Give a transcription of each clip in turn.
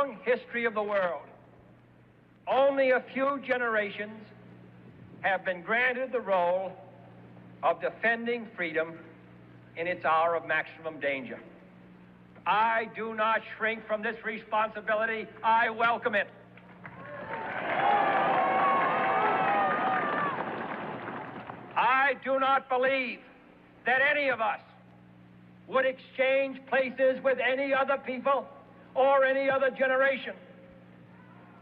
long history of the world, only a few generations have been granted the role of defending freedom in its hour of maximum danger. I do not shrink from this responsibility. I welcome it. I do not believe that any of us would exchange places with any other people or any other generation.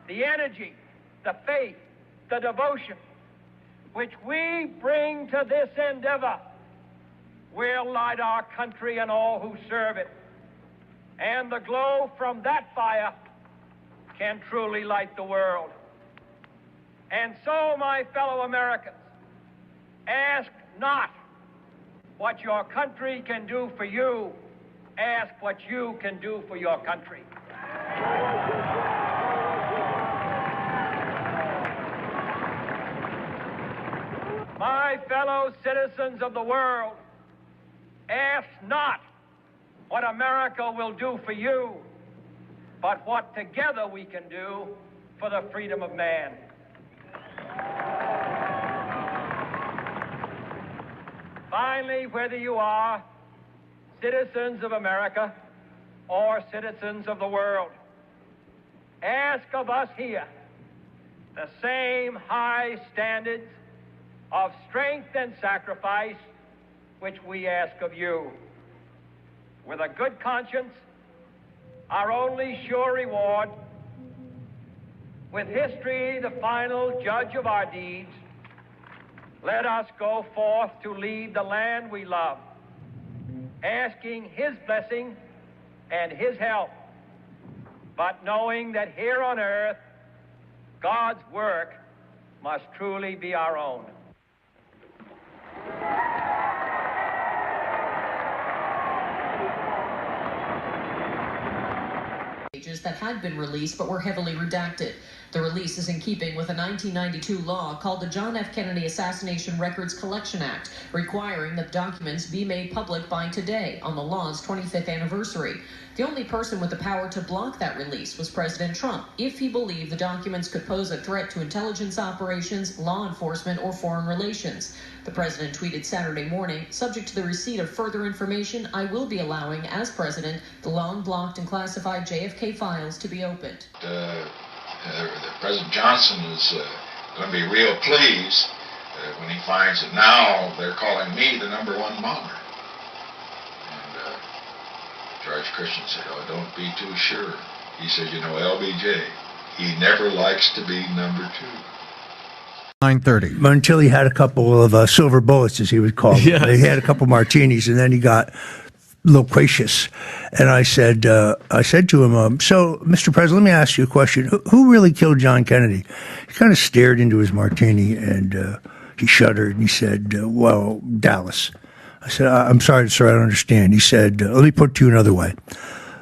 The energy, the faith, the devotion which we bring to this endeavor will light our country and all who serve it. And the glow from that fire can truly light the world. And so, my fellow Americans, ask not what your country can do for you. Ask what you can do for your country. My fellow citizens of the world, ask not what America will do for you, but what together we can do for the freedom of man. Finally, whether you are citizens of America or citizens of the world, ask of us here the same high standards of strength and sacrifice which we ask of you. With a good conscience, our only sure reward, with history the final judge of our deeds, let us go forth to lead the land we love, asking his blessing and his help, but knowing that here on earth, God's work must truly be our own. That had been released but were heavily redacted. The release is in keeping with a 1992 law called the John F. Kennedy Assassination Records Collection Act, requiring that documents be made public by today on the law's 25th anniversary. The only person with the power to block that release was President Trump, if he believed the documents could pose a threat to intelligence operations, law enforcement, or foreign relations. The president tweeted Saturday morning, subject to the receipt of further information, I will be allowing, as president, the long blocked and classified JFK files to be opened. President Johnson is going to be real pleased when he finds that now they're calling me the #1 bomber. And George Christian said, oh, don't be too sure. He said, you know, LBJ, he never likes to be number 2. 9:30. Until he had a couple of silver bullets, as he would call them. Yes. He had a couple martinis, and then he got loquacious. And I said to him, so, Mr. President, let me ask you a question. Who really killed John Kennedy? He kind of stared into his martini, and he shuddered, and he said, well, Dallas. I said, I'm sorry, sir, I don't understand. He said, let me put it to you another way.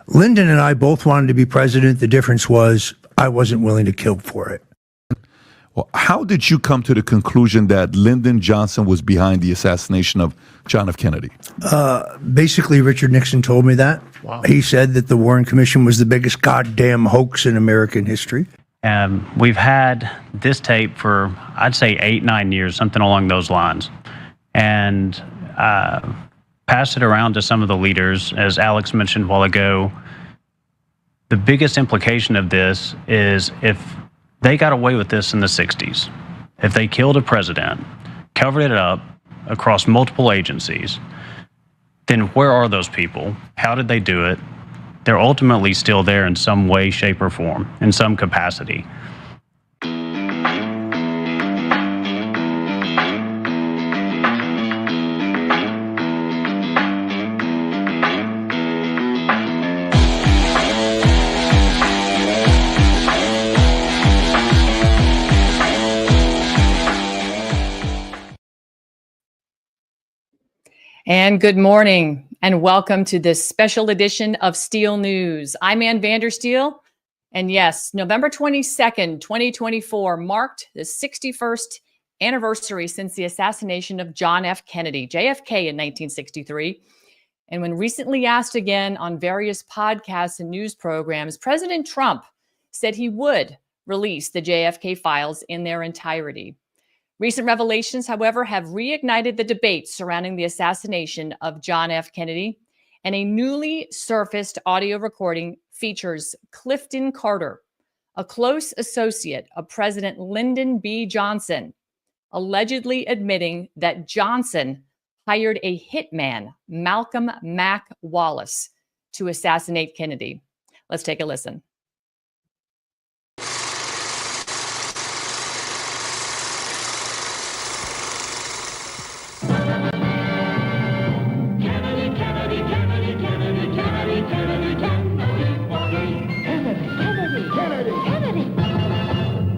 Lyndon and I both wanted to be president. The difference was I wasn't willing to kill for it. Well, how did you come to the conclusion that Lyndon Johnson was behind the assassination of John F. Kennedy? Basically, Richard Nixon told me that. Wow. He said that the Warren Commission was the biggest goddamn hoax in American history. We've had this tape for, I'd say, 8-9 years, something along those lines. And passed it around to some of the leaders. As Alex mentioned a while ago, the biggest implication of this is if they got away with this in the 60s, if they killed a president, covered it up across multiple agencies, then where are those people? How did they do it? They're ultimately still there in some way, shape, or form, in some capacity. And good morning and welcome to this special edition of Steel News. I'm Ann Vandersteel. And yes, November 22nd, 2024 marked the 61st anniversary since the assassination of John F. Kennedy, JFK, in 1963. And when recently asked again on various podcasts and news programs, President Trump said he would release the JFK files in their entirety. Recent revelations, however, have reignited the debate surrounding the assassination of John F. Kennedy, and a newly surfaced audio recording features Clifton Carter, a close associate of President Lyndon B. Johnson, allegedly admitting that Johnson hired a hitman, Malcolm Mac Wallace, to assassinate Kennedy. Let's take a listen.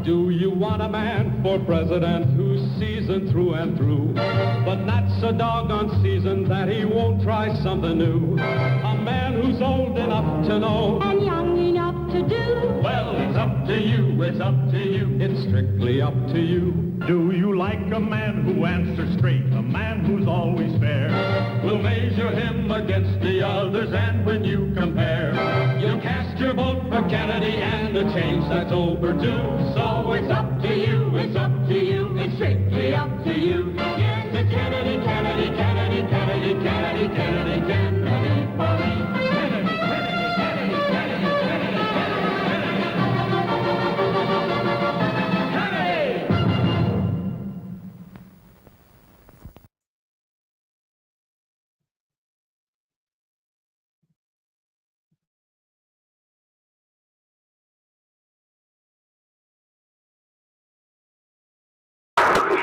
Do you want a man for president who's seasoned through and through, but not so doggone seasoned that he won't try something new? A man who's old enough to know and young enough to do. Well, it's up to you, it's up to you, it's strictly up to you. Do you like a man who answers straight, a man who's always fair? We'll measure him against the others, and when you compare, you'll cast your vote for Kennedy and a change that's overdue. So it's up to you, it's up to you, it's strictly up to you. Yes, it's Kennedy, Kennedy, Kennedy, Kennedy, Kennedy, Kennedy, Kennedy for me. Kennedy, Kennedy, Kennedy, Kennedy, Kennedy,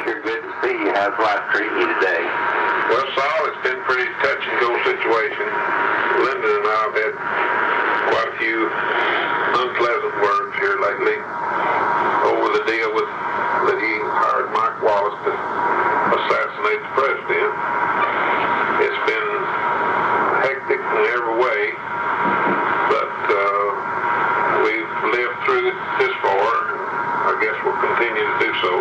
Sure good to see you. How's life treating you today? Well, Saul, it's been a pretty touch and go situation. Lyndon and I have had quite a few unpleasant words here lately over the deal that he hired Mike Wallace to assassinate the president. It's been hectic in every way, but we've lived through it this far, and I guess we'll continue to do so.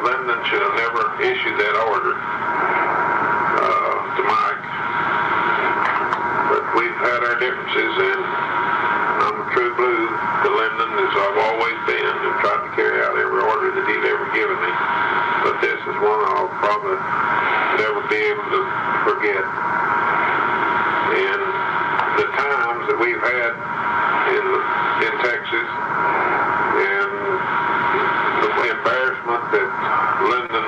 Lyndon should have never issued that order to Mike. But we've had our differences, and I'm a true blue to Lyndon, as I've always been, and tried to carry out every order that he'd ever given me. But this is one I'll probably never be able to forget. And the times that we've had in Texas, and the embarrassment that Lyndon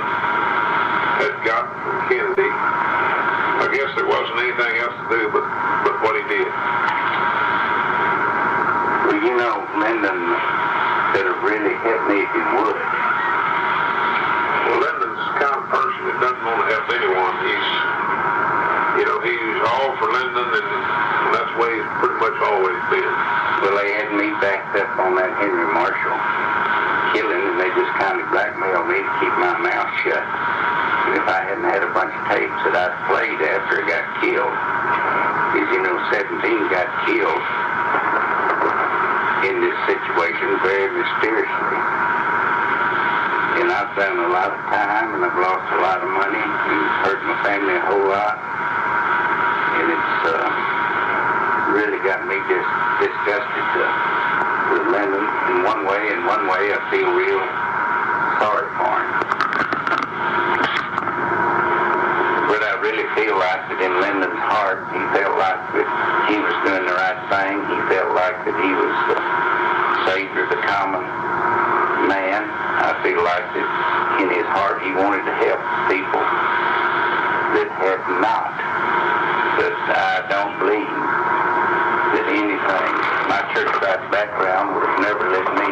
had gotten from Kennedy, I guess there wasn't anything else to do but what he did. Well, you know, Lyndon could have really hit me if he would. Well, Lyndon's the kind of person that doesn't want to help anyone. He's all for Lyndon, and that's the way he's pretty much always been. Well, they had me backed up on that Henry Marshall killing, and they just kind of blackmailed me to keep my mouth shut. And if I hadn't had a bunch of tapes that I'd played after he got killed, because, 17 got killed in this situation very mysteriously. And I've done a lot of time, and I've lost a lot of money, and hurt my family a whole lot. And it's really got me just disgusted with Lyndon in one way. In one way, I feel real sorry for him. But I really feel like that in Lyndon's heart, he felt like that he was doing the right thing. He felt like that he was the savior of the common man. I feel like that in his heart he wanted to help people that had not. But I don't believe that anything, my church-side background would have never let me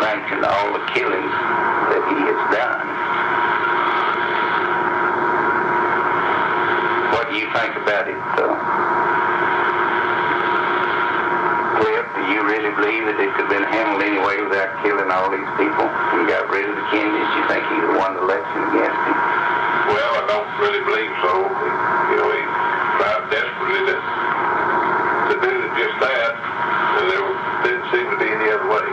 sanction all the killings that he has done. What do you think about it, Cliff? Do you really believe that it could have been handled anyway without killing all these people and got rid of the Kennedys? You think he would have won the election against him? Well, I don't really believe so. He tried desperately to do just that, and there didn't seem to be any other way.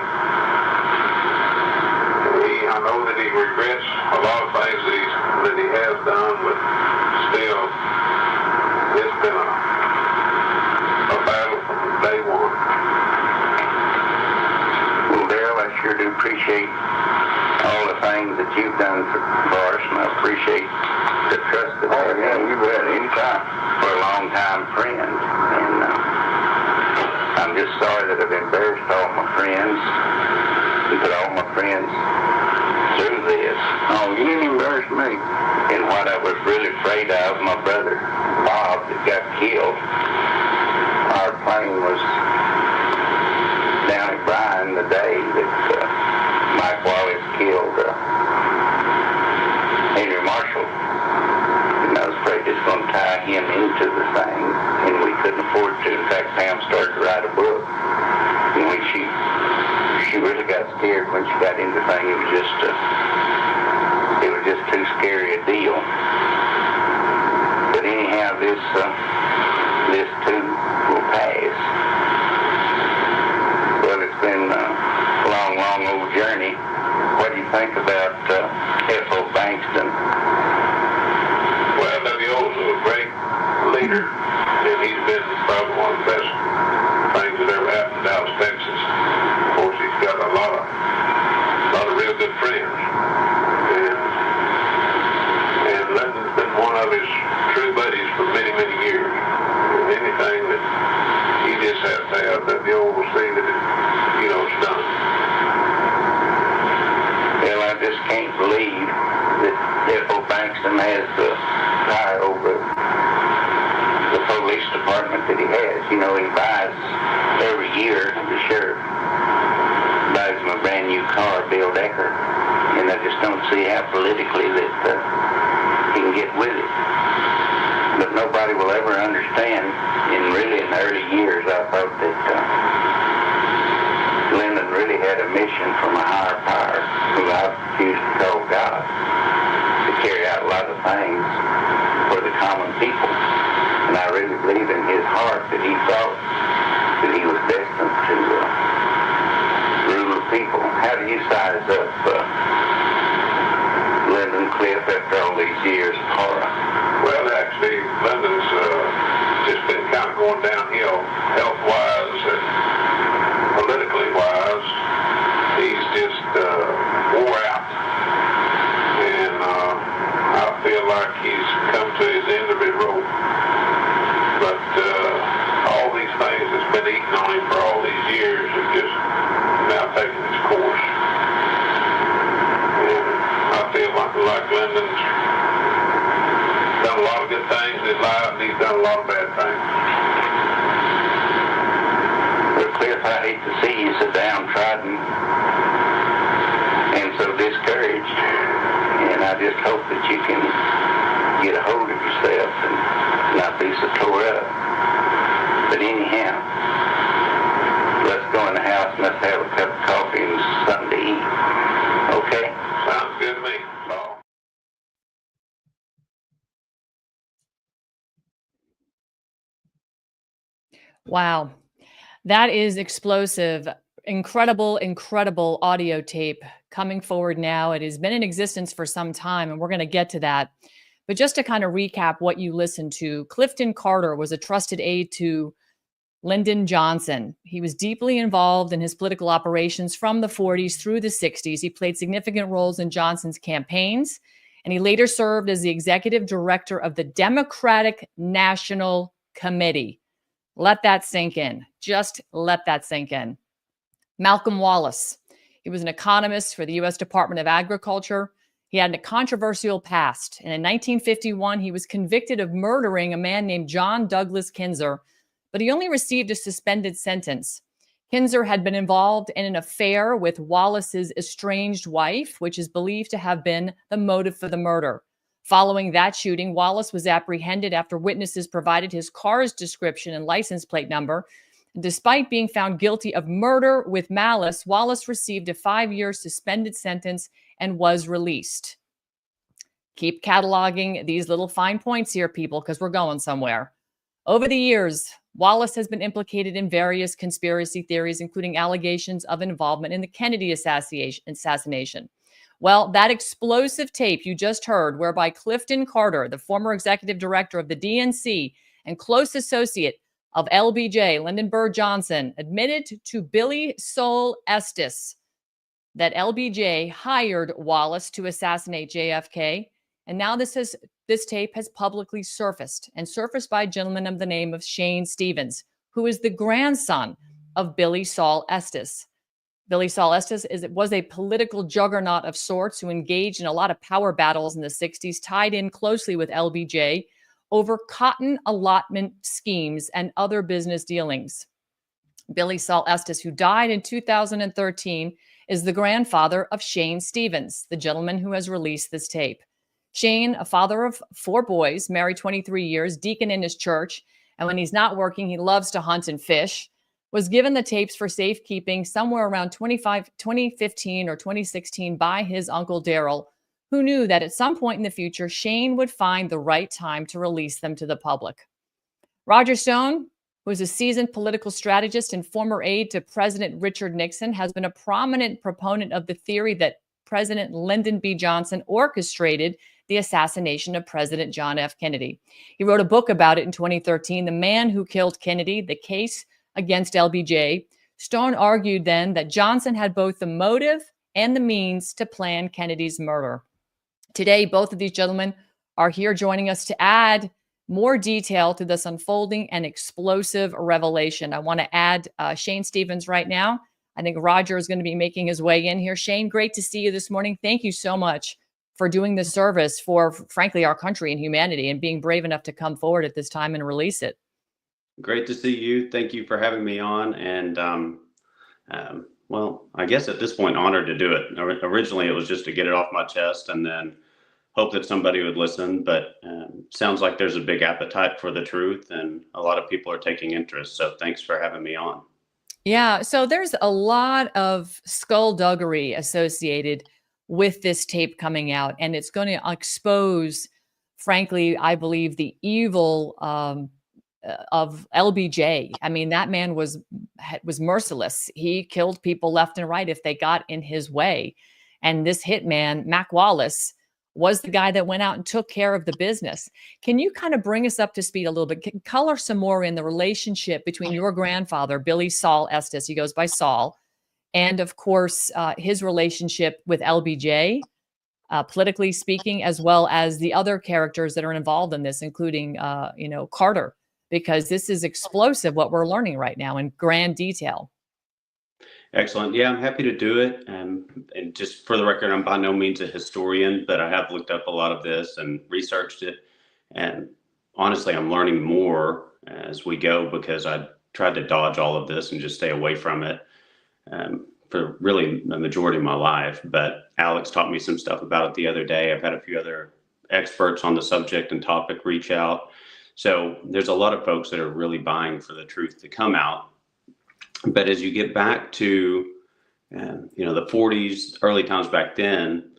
He I know that he regrets a lot of things that he has done, but still, it's been a battle from day one. Well, Dale, I sure do appreciate all the things that you've done for us, and I appreciate the trust that I have. Yeah, you bet. Anytime. For a long-time friend. And I'm just sorry that I've embarrassed all my friends and put all my friends through this. Oh, you didn't embarrass me. And what I was really afraid of, my brother Bob that got killed, our plane was down at Bryan the day that Mike Wallace killed Henry Marshall. And I was afraid it's going to tie him into the thing, and we couldn't afford to. In fact, Pam started to write a book. And when she really got scared when she got into the thing, it was just too scary a deal. But anyhow, this too will pass. Well, it's been a long old journey. What do you think about F.O. Bankston? Well, W.O. was a great leader, and he's been probably one of the best things that ever happened in Dallas, Texas. Of course, he's got a lot of real good friends, and Lyndon's been one of his true buddies for many years. And anything that he just has to have, W.O. will see that it's done. Well, I just can't believe that F.O. Bankston has the power over the police department that he has. He buys every year, the sheriff buys him a brand new car, Bill Decker, and I just don't see how politically that he can get with it. But nobody will ever understand, and really in the early years I thought that Lyndon really had a mission from a higher power, who I choose to call God, to carry out a lot of things for the common people. And I really believe in his heart that he thought that he was destined to rule the people. How do you size up Lyndon Cliff after all these years of horror? Well, actually, Lyndon's just been kind of going downhill health-wise and politically wise. He's just wore out, and I feel like he's come to his end of his rope. But all these things that's been eating on him for all these years have just now taken its course. And I feel like Lyndon's done a lot of good things in his life, and he's done a lot of bad things. Cliff, I hate to see you so downtrodden and so discouraged, and I just hope that you can get a hold of yourself and not be so tore up. But anyhow, let's go in the house and let's have a cup of coffee and something to eat. Okay? Sounds good to me. Bye. Wow. That is explosive. Incredible audio tape coming forward now. It has been in existence for some time, and we're going to get to that. But just to kind of recap what you listened to, Clifton Carter was a trusted aide to Lyndon Johnson. He was deeply involved in his political operations from the 40s through the 60s. He played significant roles in Johnson's campaigns, and he later served as the executive director of the Democratic National Committee. Let that sink in. Just let that sink in. Malcolm Wallace. He was an economist for the U.S. Department of Agriculture. He had a controversial past. And in 1951, he was convicted of murdering a man named John Douglas Kinzer, but he only received a suspended sentence. Kinzer had been involved in an affair with Wallace's estranged wife, which is believed to have been the motive for the murder. Following that shooting, Wallace was apprehended after witnesses provided his car's description and license plate number. Despite being found guilty of murder with malice, Wallace received a 5-year suspended sentence and was released. Keep cataloging these little fine points here, people, because we're going somewhere. Over the years, Wallace has been implicated in various conspiracy theories, including allegations of involvement in the Kennedy assassination. Well, that explosive tape you just heard, whereby Clifton Carter, the former executive director of the DNC and close associate of LBJ, Lyndon Bird Johnson, admitted to Billy Sol Estes that LBJ hired Wallace to assassinate JFK. And now this tape has publicly surfaced by a gentleman of the name of Shane Stevens, who is the grandson of Billy Sol Estes. Billy Sol Estes was a political juggernaut of sorts who engaged in a lot of power battles in the 60s, tied in closely with LBJ over cotton allotment schemes and other business dealings. Billy Sol Estes, who died in 2013, is the grandfather of Shane Stevens, the gentleman who has released this tape. Shane, a father of 4 boys, married 23 years, deacon in his church, and when he's not working, he loves to hunt and fish, was given the tapes for safekeeping somewhere around 2015 or 2016 by his uncle Daryl, who knew that at some point in the future, Shane would find the right time to release them to the public. Roger Stone, who is a seasoned political strategist and former aide to President Richard Nixon, has been a prominent proponent of the theory that President Lyndon B. Johnson orchestrated the assassination of President John F. Kennedy. He wrote a book about it in 2013, The Man Who Killed Kennedy, The Case Against LBJ. Stone argued then that Johnson had both the motive and the means to plan Kennedy's murder. Today, both of these gentlemen are here joining us to add more detail to this unfolding and explosive revelation. I want to add Shane Stevens right now. I think Roger is going to be making his way in here. Shane, great to see you this morning. Thank you so much for doing this service for, frankly, our country and humanity, and being brave enough to come forward at this time and release it. Great to see you. Thank you for having me on. And well, I guess at this point, honored to do it. Originally, it was just to get it off my chest and then hope that somebody would listen. But sounds like there's a big appetite for the truth, and a lot of people are taking interest. So thanks for having me on. Yeah, so there's a lot of skullduggery associated with this tape coming out, and it's going to expose, frankly, I believe, the evil of LBJ. I mean, that man was merciless. He killed people left and right if they got in his way. And this hitman, Mac Wallace, was the guy that went out and took care of the business. Can you kind of bring us up to speed a little bit? Color some more in the relationship between your grandfather, Billy Sol Estes, he goes by Sol, and of course, his relationship with LBJ, politically speaking, as well as the other characters that are involved in this, including, Carter, because this is explosive what we're learning right now in grand detail. Excellent. Yeah, I'm happy to do it. And just for the record, I'm by no means a historian, but I have looked up a lot of this and researched it. And honestly, I'm learning more as we go, because I tried to dodge all of this and just stay away from it for really the majority of my life. But Alex taught me some stuff about it the other day. I've had a few other experts on the subject and topic reach out. So there's a lot of folks that are really buying for the truth to come out. But as you get back to, the 40s, early times back then,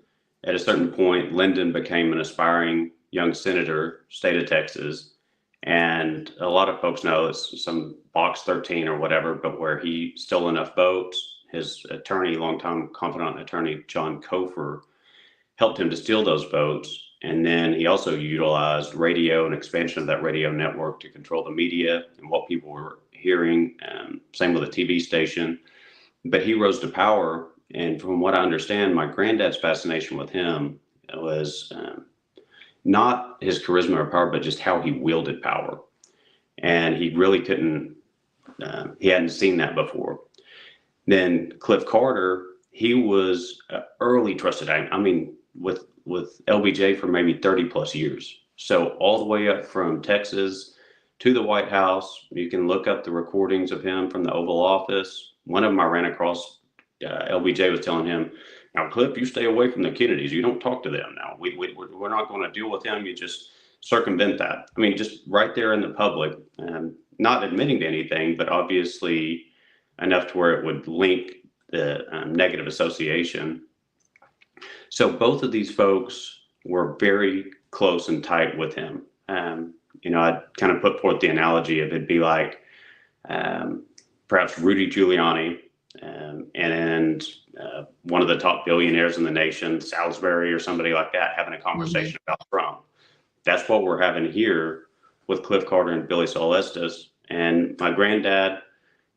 at a certain point, Lyndon became an aspiring young senator, state of Texas. And a lot of folks know it's some box 13 or whatever, but where he stole enough votes, his attorney, longtime confidant attorney, John Cofer, helped him to steal those votes. And then he also utilized radio and expansion of that radio network to control the media and what people were hearing. Same with a TV station. But he rose to power. And from what I understand, my granddad's fascination with him was not his charisma or power, but just how he wielded power. And he really he hadn't seen that before. Then Cliff Carter, he was early trusted. I mean, with LBJ for maybe 30 plus years. So all the way up from Texas to the White House. You can look up the recordings of him from the Oval Office. One of them I ran across, LBJ was telling him, "Now, Cliff, you stay away from the Kennedys. You don't talk to them now. We're not going to deal with them. You just circumvent that." I mean, just right there in the public, not admitting to anything, but obviously enough to where it would link the negative association. So both of these folks were very close and tight with him. I'd kind of put forth the analogy of it'd be like perhaps Rudy Giuliani and one of the top billionaires in the nation, Salisbury or somebody like that, having a conversation about Trump. That's what we're having here with Cliff Carter and Billy Saul Estes. And my granddad,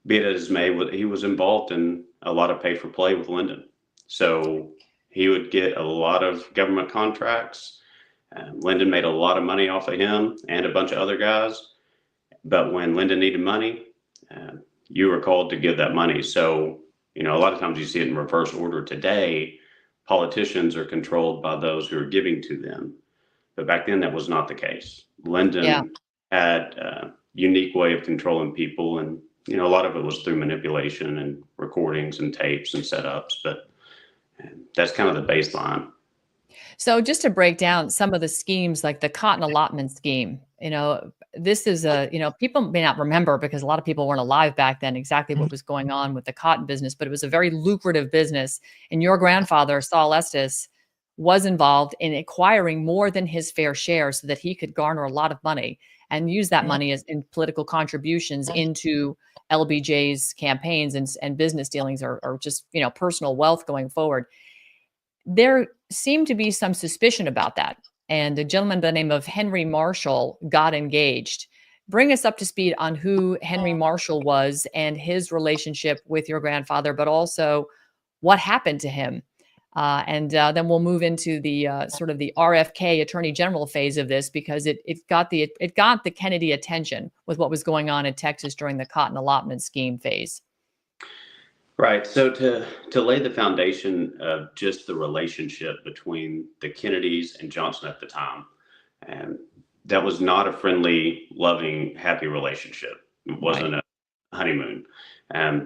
be it as may, he was involved in a lot of pay for play with Lyndon. So he would get a lot of government contracts. Lyndon made a lot of money off of him and a bunch of other guys. But when Lyndon needed money, you were called to give that money. So, a lot of times you see it in reverse order today. Politicians are controlled by those who are giving to them. But back then that was not the case. Lyndon had a unique way of controlling people. And, a lot of it was through manipulation and recordings and tapes and setups. But that's kind of the baseline. So just to break down some of the schemes, like the cotton allotment scheme, this is people may not remember because a lot of people weren't alive back then exactly what was going on with the cotton business, but it was a very lucrative business. And your grandfather, Saul Estes, was involved in acquiring more than his fair share so that he could garner a lot of money and use that money as in political contributions into LBJ's campaigns and business dealings or just, personal wealth going forward. There seemed to be some suspicion about that. And a gentleman by the name of Henry Marshall got engaged. Bring us up to speed on who Henry Marshall was and his relationship with your grandfather, but also what happened to him. And then we'll move into the sort of the RFK Attorney General phase of this, because it got the Kennedy attention with what was going on in Texas during the cotton allotment scheme phase. Right. So to lay the foundation of just the relationship between the Kennedys and Johnson at the time, and that was not a friendly, loving, happy relationship. It wasn't a honeymoon.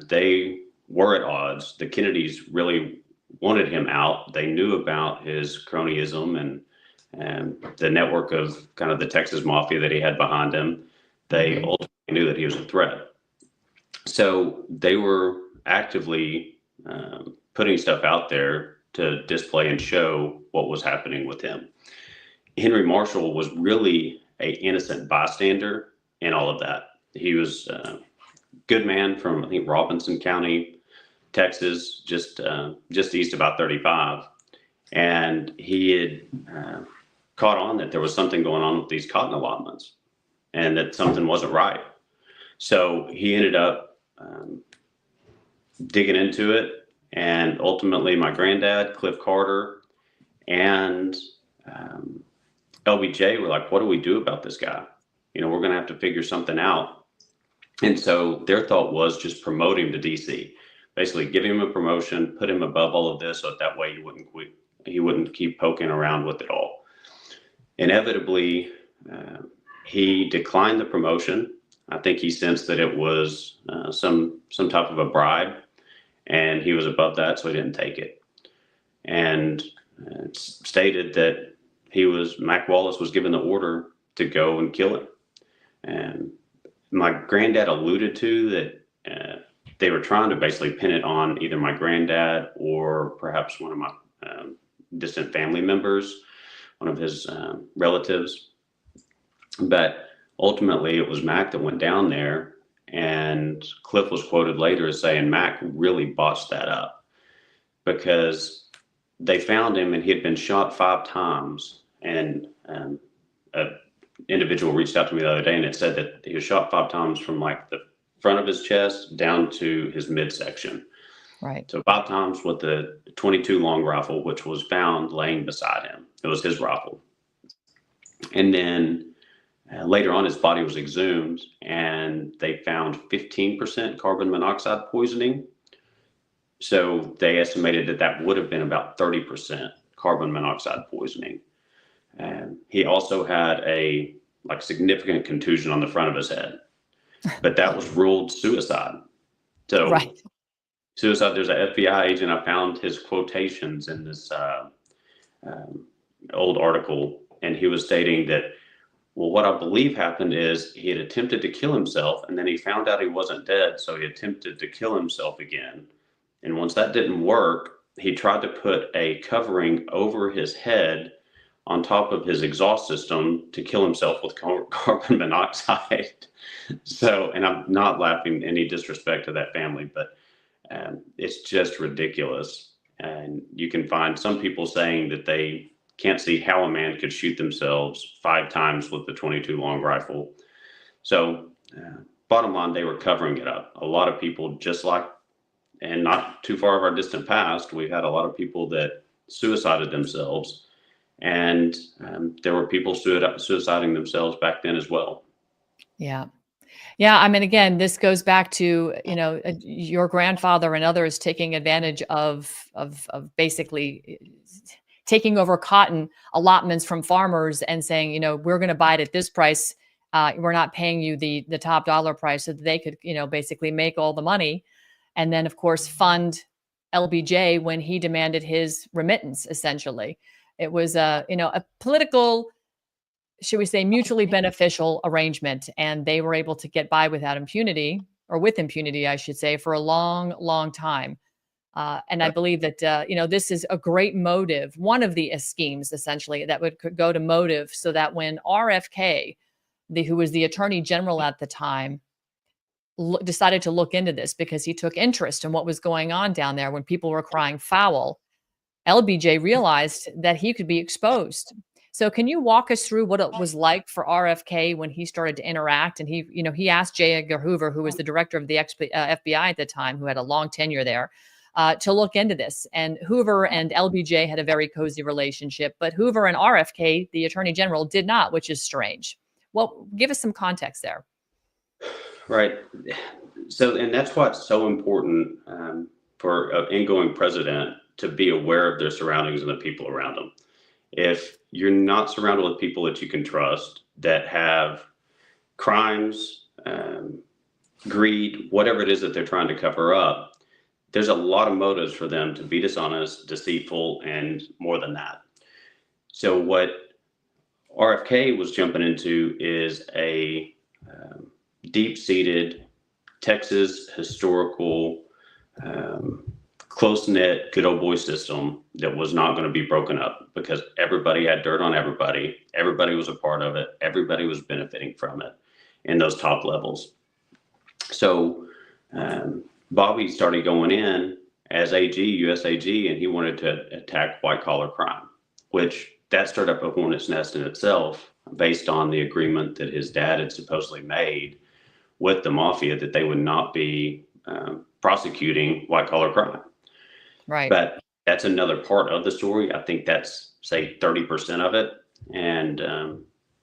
They were at odds. The Kennedys really wanted him out. They knew about his cronyism and the network of kind of the Texas mafia that he had behind him. They ultimately knew that he was a threat. So they were actively putting stuff out there to display and show what was happening with him. Henry Marshall was really an innocent bystander in all of that. He was a good man from, I think, Robinson County, Texas, just east about 35. And he had caught on that there was something going on with these cotton allotments and that something wasn't right. So he ended up digging into it, and ultimately my granddad, Cliff Carter, and LBJ were like, what do we do about this guy? We're going to have to figure something out. And so their thought was just promote him to DC, basically give him a promotion, put him above all of this, so that way he wouldn't keep poking around with it all. Inevitably, he declined the promotion. I think he sensed that it was some type of a bribe, and he was above that, so he didn't take it. And it's stated that Mac Wallace was given the order to go and kill him. And my granddad alluded to that they were trying to basically pin it on either my granddad or perhaps one of my distant family members, one of his relatives. But ultimately, it was Mac that went down there, and Cliff was quoted later as saying Mac really botched that up because they found him and he had been shot 5 times. And an individual reached out to me the other day and it said that he was shot 5 times from like the front of his chest down to his midsection. Right. So 5 times with the .22 long rifle, which was found laying beside him. It was his rifle. And then later on, his body was exhumed, and they found 15% carbon monoxide poisoning. So they estimated that would have been about 30% carbon monoxide poisoning. And he also had a significant contusion on the front of his head, but that was ruled suicide. So suicide. There's an FBI agent. I found his quotations in this old article, and he was stating that, well, what I believe happened is he had attempted to kill himself, and then he found out he wasn't dead, so he attempted to kill himself again. And once that didn't work, he tried to put a covering over his head on top of his exhaust system to kill himself with carbon monoxide. So, and I'm not laughing any disrespect to that family, but It's just ridiculous. And you can find some people saying that they can't see how a man could shoot themselves 5 times with the .22 long rifle. So bottom line, they were covering it up. A lot of people, just like, and not too far of our distant past, we've had a lot of people that suicided themselves. And there were people suiciding themselves back then as well. Yeah. Yeah. I mean, again, this goes back to, your grandfather and others taking advantage of basically taking over cotton allotments from farmers and saying, we're going to buy it at this price. We're not paying you the top dollar price, so that they could, basically make all the money. And then, of course, fund LBJ when he demanded his remittance, essentially. It was a political, should we say, mutually beneficial arrangement. And they were able to get by without impunity, or with impunity, I should say, for a long, long time. And I believe that, this is a great motive, one of the schemes, essentially, that could go to motive, so that when RFK, who was the attorney general at the time, decided to look into this because he took interest in what was going on down there when people were crying foul, LBJ realized that he could be exposed. So can you walk us through what it was like for RFK when he started to interact? And he asked J. Edgar Hoover, who was the director of the FBI at the time, who had a long tenure there, to look into this. And Hoover and LBJ had a very cozy relationship, but Hoover and RFK, the attorney general, did not, which is strange. Well, give us some context there. Right. So, and that's what's so important for an ingoing president, to be aware of their surroundings and the people around them. If you're not surrounded with people that you can trust, that have crimes, greed, whatever it is that they're trying to cover up, there's a lot of motives for them to be dishonest, deceitful, and more than that. So what RFK was jumping into is a deep-seated Texas historical, close-knit, good old boy system that was not going to be broken up, because everybody had dirt on everybody. Everybody was a part of it. Everybody was benefiting from it in those top levels. So Bobby started going in as AG, US AG, and he wanted to attack white-collar crime, which that stirred up a hornet's nest in itself, based on the agreement that his dad had supposedly made with the mafia, that they would not be prosecuting white-collar crime. Right. But that's another part of the story. I think that's, say, 30% of it. And,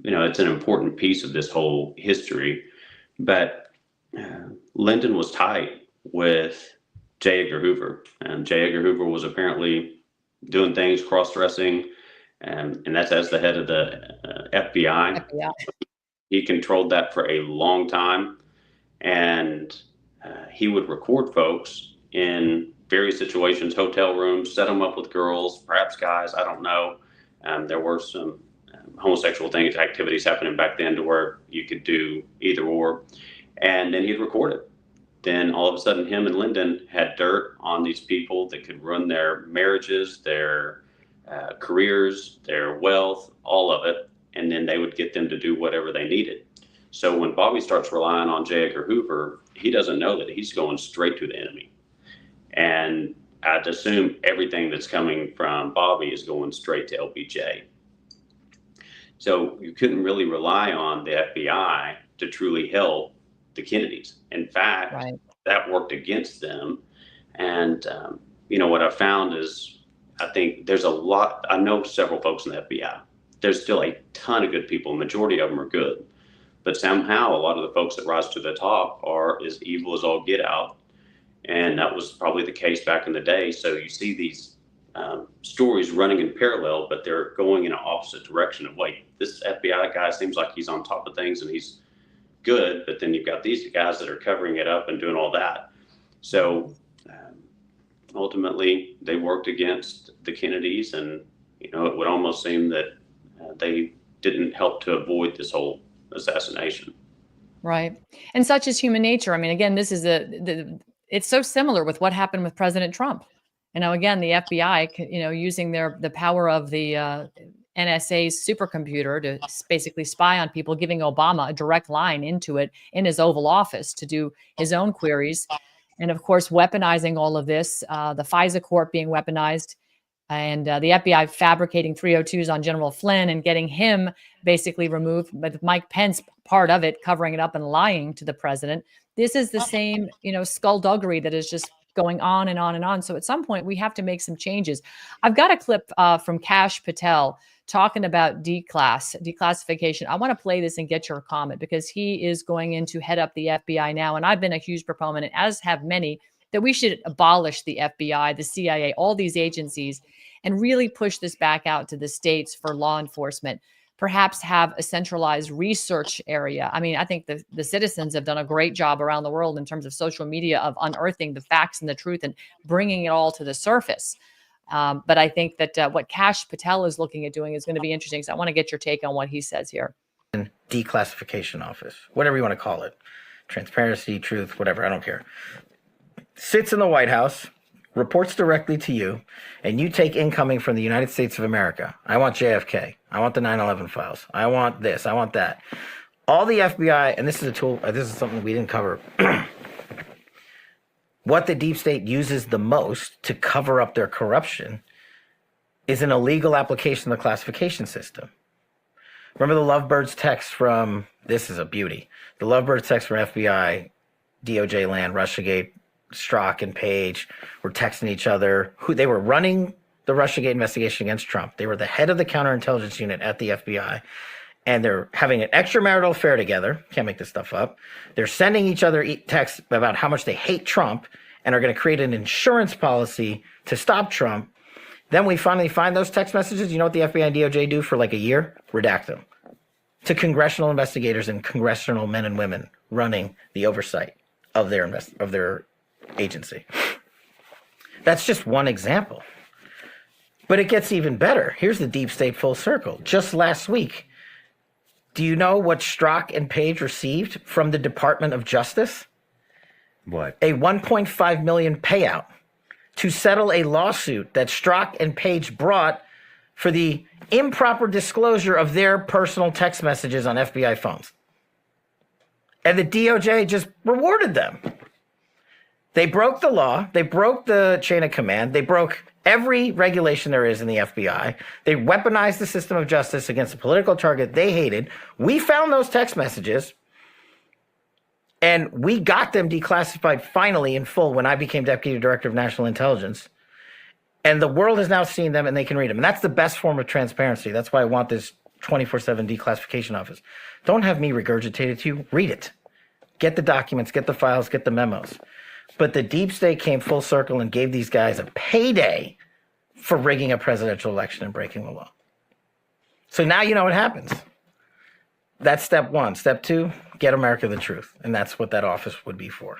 it's an important piece of this whole history. But Lyndon was tight with J. Edgar Hoover. And J. Edgar Hoover was apparently doing things, cross-dressing, and that's as the head of the FBI. He controlled that for a long time. And he would record folks in various situations, hotel rooms, set them up with girls, perhaps guys, I don't know. There were some homosexual activities happening back then, to where you could do either or. And then he'd record it. Then all of a sudden, him and Lyndon had dirt on these people that could ruin their marriages, their careers, their wealth, all of it. And then they would get them to do whatever they needed. So when Bobby starts relying on J. Edgar Hoover, he doesn't know that he's going straight to the enemy. And I'd assume everything that's coming from Bobby is going straight to LBJ. So you couldn't really rely on the FBI to truly help the Kennedys. In fact, that worked against them. And, what I found is, I think there's a lot, I know several folks in the FBI. There's still a ton of good people. Majority of them are good. But somehow a lot of the folks that rise to the top are as evil as all get out. And that was probably the case back in the day. So you see these stories running in parallel, but they're going in an opposite direction of, wait, this FBI guy seems like he's on top of things and he's good, but then you've got these guys that are covering it up and doing all that. So ultimately, they worked against the Kennedys, and it would almost seem that they didn't help to avoid this whole assassination. Right. And such is human nature. I mean, again, this is it's so similar with what happened with President Trump. Again, the FBI, using the power of the NSA's supercomputer to basically spy on people, giving Obama a direct line into it in his Oval Office to do his own queries. and of course, weaponizing all of this, the FISA court being weaponized, and the FBI fabricating 302s on General Flynn and getting him basically removed, with Mike Pence part of it, covering it up and lying to the president. This is the same, skullduggery that is just going on and on and on. So at some point, we have to make some changes. I've got a clip from Kash Patel talking about declassification. I want to play this and get your comment, because he is going in to head up the FBI now. And I've been a huge proponent, as have many, that we should abolish the FBI, the CIA, all these agencies, and really push this back out to the states for law enforcement. Perhaps have a centralized research area. I mean, I think the citizens have done a great job around the world in terms of social media of unearthing the facts and the truth and bringing it all to the surface. But I think that what Kash Patel is looking at doing is going to be interesting. So I want to get your take on what he says here. Declassification office, whatever you want to call it, transparency, truth, whatever, I don't care. Sits in the White House, reports directly to you, and you take incoming from the United States of America. I want JFK. I want the 9/11 files. I want this. I want that. All the FBI, and this is a tool, this is something we didn't cover. What the deep state uses the most to cover up their corruption is an illegal application of the classification system. Remember the Lovebirds text from, this is a beauty, the Lovebirds text from FBI, DOJ land, Russiagate, Strzok and Page were texting each other. Who they were running the Russiagate investigation against Trump. They were the head of the counterintelligence unit at the FBI, and they're having an extramarital affair together. Can't make this stuff up. They're sending each other texts about how much they hate Trump and are going to create an insurance policy to stop Trump. Then we finally find those text messages. You know what the FBI and DOJ do for like a year? Redact them to congressional investigators and congressional men and women running the oversight of their agency. That's just one example. But it gets even better. Here's the deep state full circle. Just last week, do you know what Strzok and Page received from the Department of Justice? What? A $1.5 million payout to settle a lawsuit that Strzok and Page brought for the improper disclosure of their personal text messages on FBI phones. And the DOJ just rewarded them. They broke the law. They broke the chain of command. They broke every regulation there is in the FBI. They weaponized the system of justice against a political target they hated. We found those text messages, and we got them declassified finally in full when I became Deputy Director of National Intelligence. And the world has now seen them, and they can read them. And that's the best form of transparency. That's why I want this 24/7 declassification office. Don't have me regurgitate it to you. Read it. Get the documents, get the files, get the memos. But the deep state came full circle and gave these guys a payday for rigging a presidential election and breaking the law. So now you know what happens. That's step one. Step two, get America the truth. And that's what that office would be for.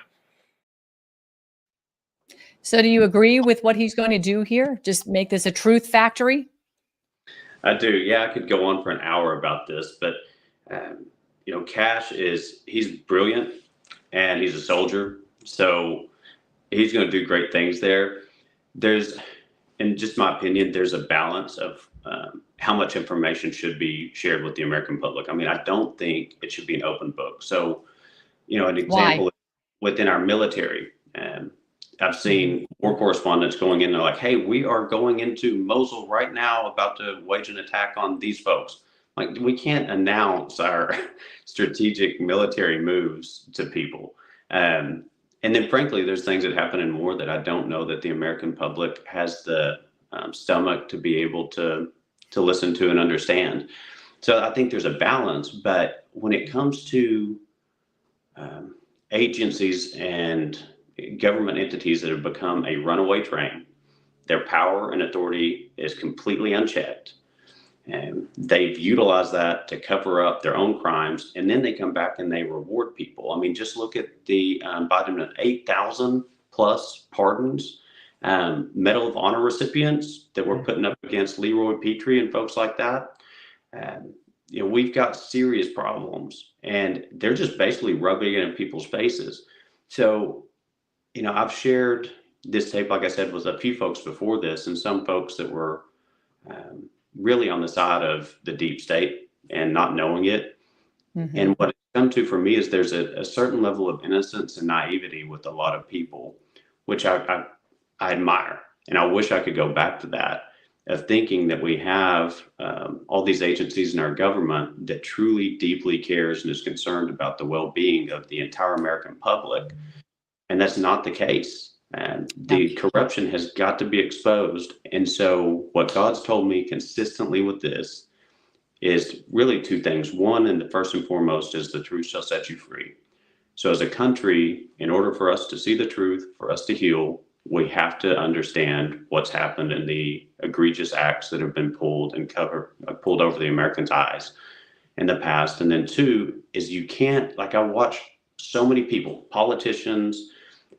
So do you agree with what he's going to do here? Just make this a truth factory? I do. Yeah, I could go on for an hour about this, but Kash he's brilliant and he's a soldier. So he's going to do great things there. There's, in just my opinion, there's a balance of how much information should be shared with the American public. I mean, I don't think it should be an open book. So, an example within our military, I've seen war correspondents going in, they're like, hey, we are going into Mosul right now, about to wage an attack on these folks. Like, we can't announce our strategic military moves to people. And then, frankly, there's things that happen in war that I don't know that the American public has the stomach to be able to listen to and understand. So I think there's a balance. But when it comes to agencies and government entities that have become a runaway train, their power and authority is completely unchecked. And they've utilized that to cover up their own crimes, and then they come back and they reward people. I mean, just look at the Biden 8,000 plus pardons, Medal of Honor recipients that were putting up against Leroy Petrie and folks like that. We've got serious problems, and they're just basically rubbing it in people's faces. So, I've shared this tape, like I said, with a few folks before this, and some folks that were really on the side of the deep state and not knowing it. And what it's come to for me is there's a certain level of innocence and naivety with a lot of people, which I admire. And I wish I could go back to that, of thinking that we have all these agencies in our government that truly deeply cares and is concerned about the well-being of the entire American public. And that's not the case. And the corruption has got to be exposed. And so what God's told me consistently with this is really two things. One, and the first and foremost, is the truth shall set you free. So as a country, in order for us to see the truth, for us to heal, we have to understand what's happened in the egregious acts that have been pulled over the Americans' eyes in the past. And then two is you can't, like, I watch so many people, politicians,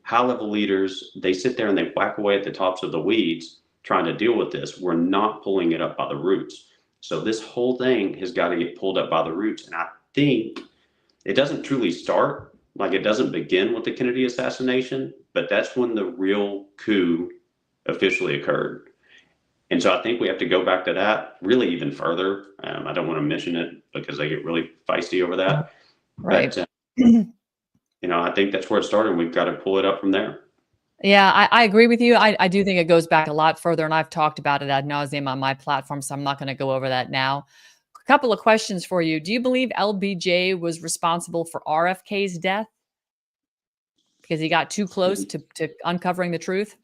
high-level leaders, they sit there and they whack away at the tops of the weeds trying to deal with this. We're not pulling it up by the roots. So this whole thing has got to get pulled up by the roots. And I think it doesn't truly start, like it doesn't begin with the Kennedy assassination, but that's when the real coup officially occurred. And so I think we have to go back to that really even further. I don't want to mention it because they get really feisty over that. Right. But, I think that's where it started. And we've got to pull it up from there. Yeah, I agree with you. I do think it goes back a lot further, and I've talked about it ad nauseum on my platform, so I'm not going to go over that now. A couple of questions for you. Do you believe LBJ was responsible for RFK's death because he got too close to uncovering the truth?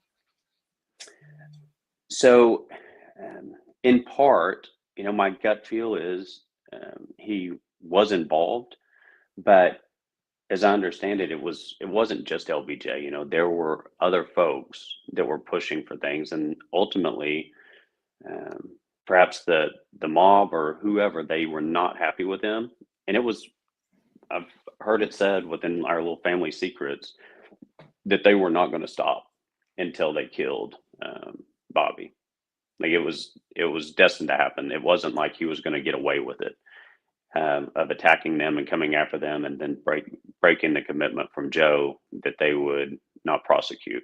So, in part, my gut feel is he was involved, but as I understand it, it wasn't just LBJ. There were other folks that were pushing for things, and ultimately, perhaps the mob or whoever, they were not happy with him. And I've heard it said within our little family secrets that they were not going to stop until they killed Bobby. Like it was destined to happen. It wasn't like he was going to get away with it. Of attacking them and coming after them, and then breaking the commitment from Joe that they would not prosecute.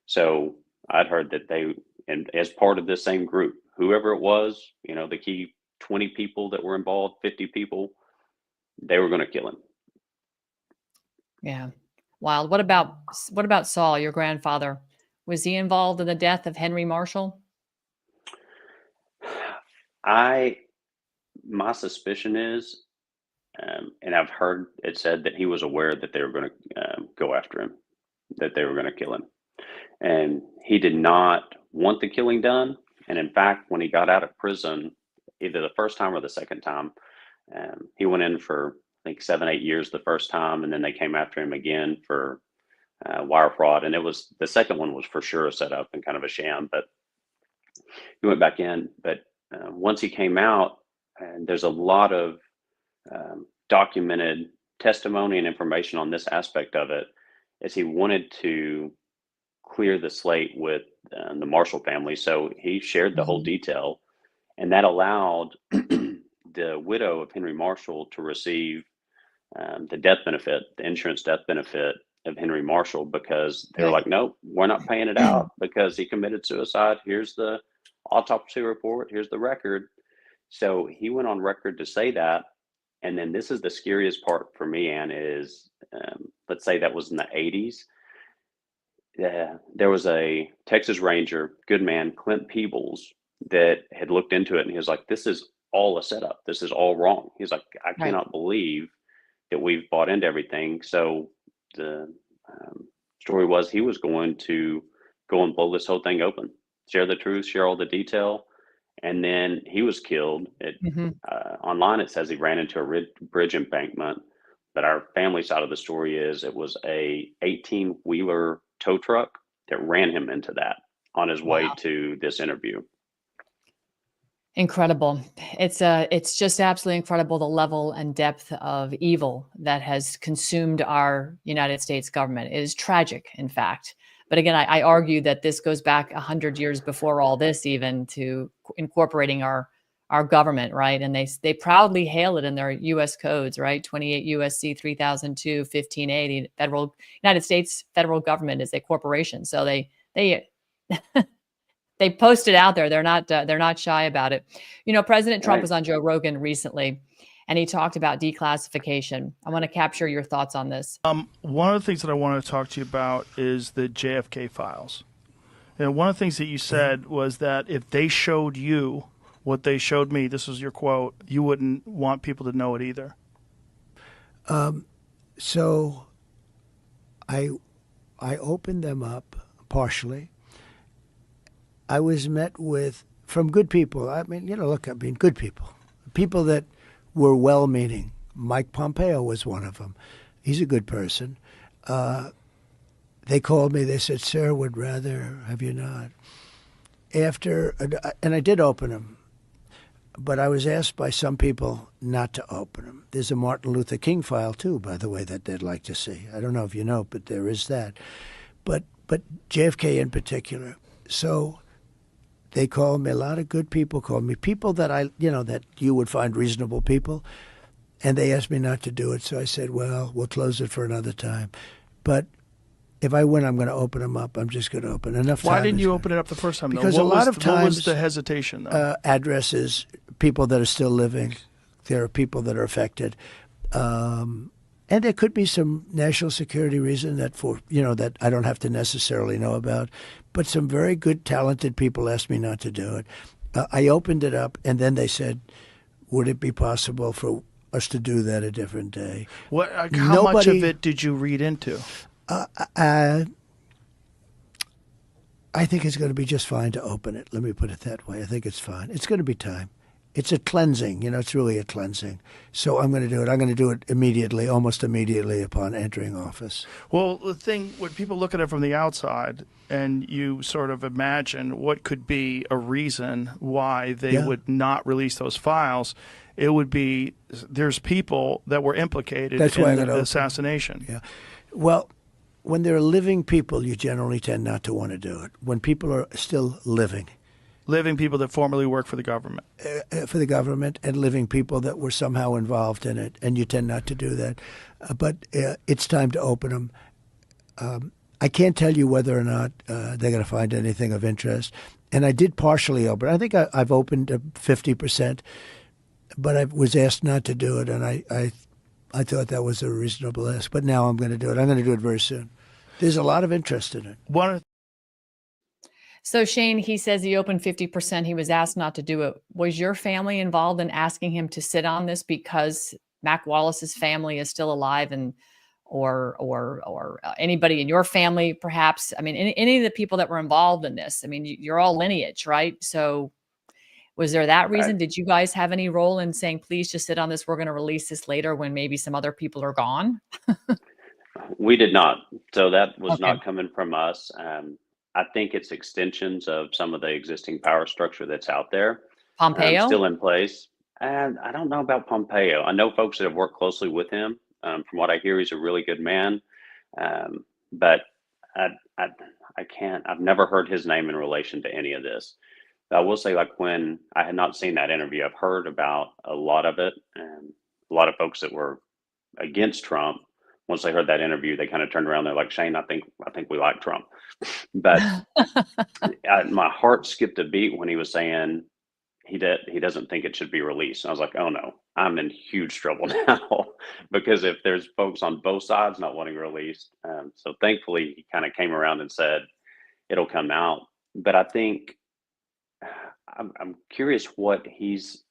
So I'd heard that and as part of this same group, whoever it was, the key 20 people that were involved, 50 people, they were going to kill him. Yeah. Wild. What about Saul, your grandfather? Was he involved in the death of Henry Marshall? My suspicion is, and I've heard it said that he was aware that they were going to go after him, that they were going to kill him. And he did not want the killing done. And in fact, when he got out of prison, either the first time or the second time, he went in for, I think, 7-8 years the first time. And then they came after him again for wire fraud. And the second one was for sure a setup and kind of a sham, but he went back in. But once he came out, and there's a lot of documented testimony and information on this aspect of it, as he wanted to clear the slate with the Marshall family. So he shared the whole detail, and that allowed the widow of Henry Marshall to receive the death benefit, the insurance death benefit of Henry Marshall, because they're like, no, we're not paying it out because he committed suicide. Here's the autopsy report. Here's the record. So he went on record to say that. And then this is the scariest part for me, Ann, is let's say that was in the 80s. There was a Texas Ranger, good man, Clint Peebles, that had looked into it, and he was like, this is all a setup. This is all wrong. He's like, I cannot believe that we've bought into everything. So the story was he was going to go and blow this whole thing open, share the truth, share all the detail. And then he was killed. Online, it says he ran into a bridge embankment. But our family side of the story is it was a 18-wheeler tow truck that ran him into that on his way to this interview. Incredible. It's just absolutely incredible, the level and depth of evil that has consumed our United States government. It is tragic, in fact. But again, I argue that this goes back 100 years before all this, even to incorporating our government, right? And they proudly hail it in their U.S. codes, right? 28 U.S.C. 3002, 1580. United States federal government is a corporation, so they they post it out there. They're not shy about it. President Trump was on Joe Rogan recently, and he talked about declassification. I want to capture your thoughts on this. One of the things that I want to talk to you about is the JFK files. And one of the things that you said was that if they showed you what they showed me, this was your quote, you wouldn't want people to know it either. So I opened them up partially. I was met with, from good people, I mean, good people. People that were well-meaning. Mike Pompeo was one of them. He's a good person. They called me. They said, "Sir, would rather have you not." And I did open them, but I was asked by some people not to open them. There's a Martin Luther King file too, by the way, that they'd like to see. I don't know if you know, but there is that. But JFK in particular. So they called me. A lot of good people called me. People that that you would find reasonable people. And they asked me not to do it. So I said, well, we'll close it for another time. But if I win, I'm going to open them up. I'm just going to open enough time. Why didn't you open it up the first time? Because though? a lot of times, what was the hesitation? Though? Addresses, people that are still living. There are people that are affected. And there could be some national security reason that I don't have to necessarily know about. But some very good, talented people asked me not to do it. I opened it up, and then they said, would it be possible for us to do that a different day? How much of it did you read into? I think it's going to be just fine to open it. Let me put it that way. I think it's fine. It's going to be time. It's a cleansing. It's really a cleansing. So I'm going to do it. I'm going to do it immediately, almost immediately upon entering office. Well, the thing, when people look at it from the outside and you sort of imagine what could be a reason why they would not release those files, it would be there's people that were implicated in the assassination. Yeah. Well, when there are living people, you generally tend not to want to do it. When people are still living. Living people that formerly work for the government. For the government, and living people that were somehow involved in it, and you tend not to do that. But it's time to open them. I can't tell you whether or not they're going to find anything of interest. And I did partially open. I think I've opened 50%, but I was asked not to do it, and I thought that was a reasonable ask. But now I'm going to do it. I'm going to do it very soon. There's a lot of interest in it. So Shane, he says he opened 50%. He was asked not to do it. Was your family involved in asking him to sit on this because Mac Wallace's family is still alive, and or anybody in your family, perhaps? I mean, any of the people that were involved in this. I mean, you're all lineage, right? So was there that reason? Did you guys have any role in saying, please just sit on this? We're going to release this later when maybe some other people are gone? We did not. So that was not coming from us. I think it's extensions of some of the existing power structure that's out there. Pompeo? Still in place. And I don't know about Pompeo. I know folks that have worked closely with him. From what I hear, he's a really good man. But I can't, I've never heard his name in relation to any of this. I will say, like, when I had not seen that interview, I've heard about a lot of it. And a lot of folks that were against Trump, once they heard that interview, they kind of turned around. They're like, Shane, I think we like Trump. But my heart skipped a beat when he was saying he doesn't think it should be released. And I was like, oh no, I'm in huge trouble now, because if there's folks on both sides not wanting released. So thankfully he kind of came around and said it'll come out. But I think I'm curious what he's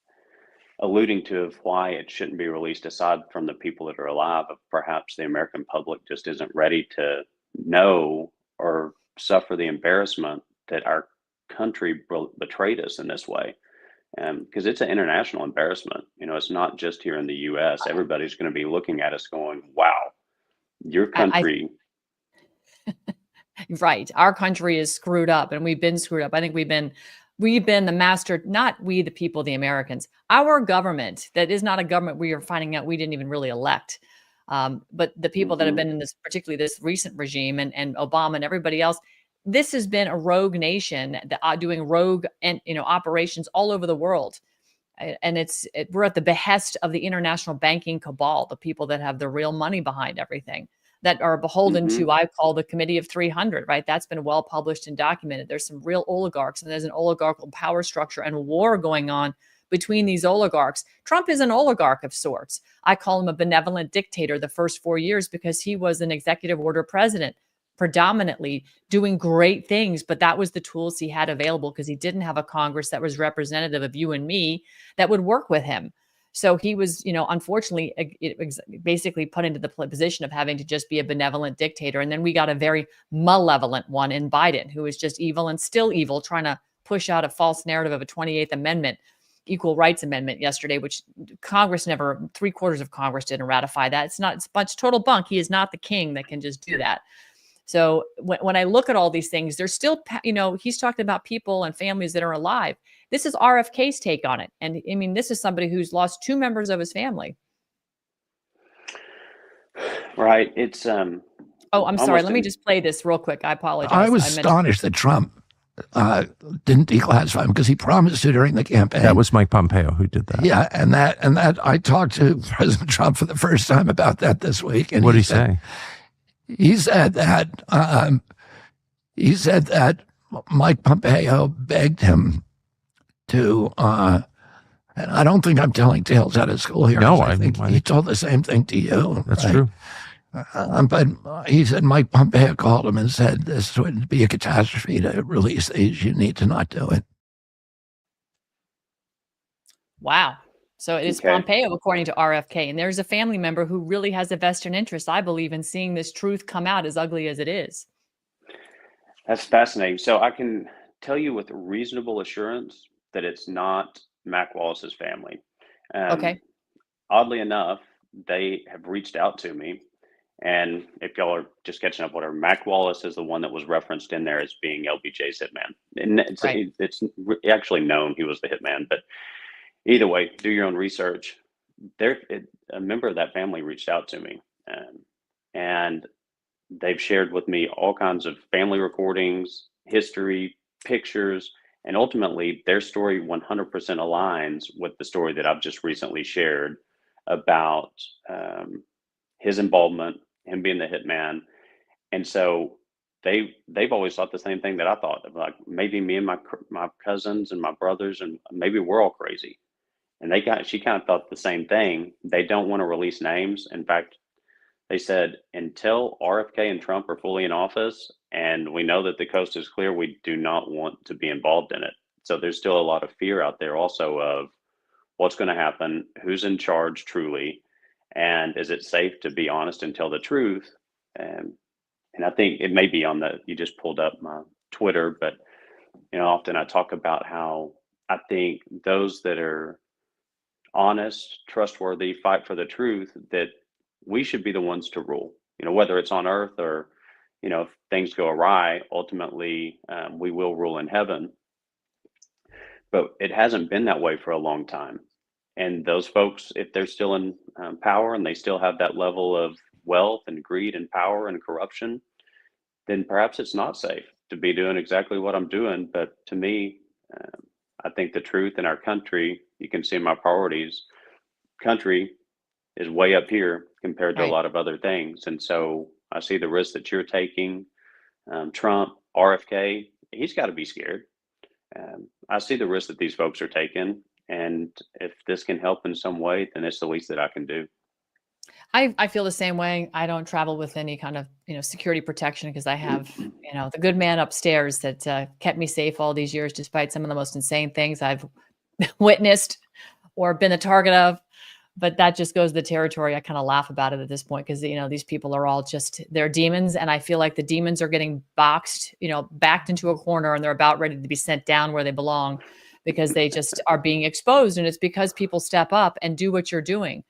alluding to of why it shouldn't be released, aside from the people that are alive. Perhaps the American public just isn't ready to know or suffer the embarrassment that our country betrayed us in this way. Because it's an international embarrassment. It's not just here in the U.S. Everybody's going to be looking at us going, wow, your country. Right. Our country is screwed up, and we've been screwed up. I think we've been the master, not we, the people, the Americans. Our government, that is not a government we are finding out we didn't even really elect. But the people that have been in this, particularly this recent regime and Obama and everybody else, this has been a rogue nation doing rogue and operations all over the world. And we're at the behest of the international banking cabal, the people that have the real money behind everything, that are beholden to, I call the Committee of 300, right? That's been well published and documented. There's some real oligarchs, and there's an oligarchical power structure and war going on between these oligarchs. Trump is an oligarch of sorts. I call him a benevolent dictator the first 4 years because he was an executive order president, predominantly doing great things, but that was the tools he had available because he didn't have a Congress that was representative of you and me that would work with him. So he was, unfortunately, basically put into the position of having to just be a benevolent dictator. And then we got a very malevolent one in Biden, who is just evil and still evil, trying to push out a false narrative of a 28th Amendment, Equal Rights Amendment yesterday, which Congress never, 3/4 of Congress didn't ratify that. It's a bunch total bunk. He is not the king that can just do that. So when I look at all these things, there's still, he's talking about people and families that are alive. This is RFK's take on it. And I mean, this is somebody who's lost 2 members of his family. Right. It's Oh, I'm sorry. Let me just play this real quick. I apologize. I was astonished that Trump didn't declassify him because he promised to during the campaign. That was Mike Pompeo who did that. Yeah, and that I talked to President Trump for the first time about that this week. And what did he say? He said that Mike Pompeo begged him to, and I don't think I'm telling tales out of school here. No, I think he told the same thing to you. That's right? true. But he said Mike Pompeo called him and said this would be a catastrophe to release these. You need to not do it. Wow. So it is Pompeo, according to RFK. And there's a family member who really has a vested interest, I believe, in seeing this truth come out, as ugly as it is. That's fascinating. So I can tell you with reasonable assurance that it's not Mac Wallace's family. Okay. Oddly enough, they have reached out to me. And if y'all are just catching up, whatever, Mac Wallace is the one that was referenced in there as being LBJ's hitman. And it's actually known he was the hitman. But either way, do your own research. A member of that family reached out to me. And they've shared with me all kinds of family recordings, history, pictures, and ultimately their story 100% aligns with the story that I've just recently shared about his involvement, him being the hitman. And so they've always thought the same thing that I thought, like maybe me and my cousins and my brothers, and maybe we're all crazy. And she kind of thought the same thing. They don't want to release names. In fact, they said, until RFK and Trump are fully in office and we know that the coast is clear, we do not want to be involved in it. So there's still a lot of fear out there also of what's going to happen, who's in charge truly, and is it safe to be honest and tell the truth? And I think it may be you just pulled up my Twitter, but often I talk about how I think those that are honest, trustworthy, fight for the truth, that we should be the ones to rule, whether it's on earth or, if things go awry, ultimately we will rule in heaven. But it hasn't been that way for a long time. And those folks, if they're still in power and they still have that level of wealth and greed and power and corruption, then perhaps it's not safe to be doing exactly what I'm doing. But to me, I think the truth in our country, you can see my priorities, country is way up here compared to a lot of other things. And so I see the risk that you're taking. Trump, RFK, he's got to be scared. I see the risk that these folks are taking. And if this can help in some way, then it's the least that I can do. I feel the same way. I don't travel with any kind of, security protection because I have, the good man upstairs that kept me safe all these years, despite some of the most insane things I've witnessed or been a target of. But that just goes to the territory. I kind of laugh about it at this point because, these people are all they're demons. And I feel like the demons are getting backed into a corner and they're about ready to be sent down where they belong because they just are being exposed. And it's because people step up and do what you're doing.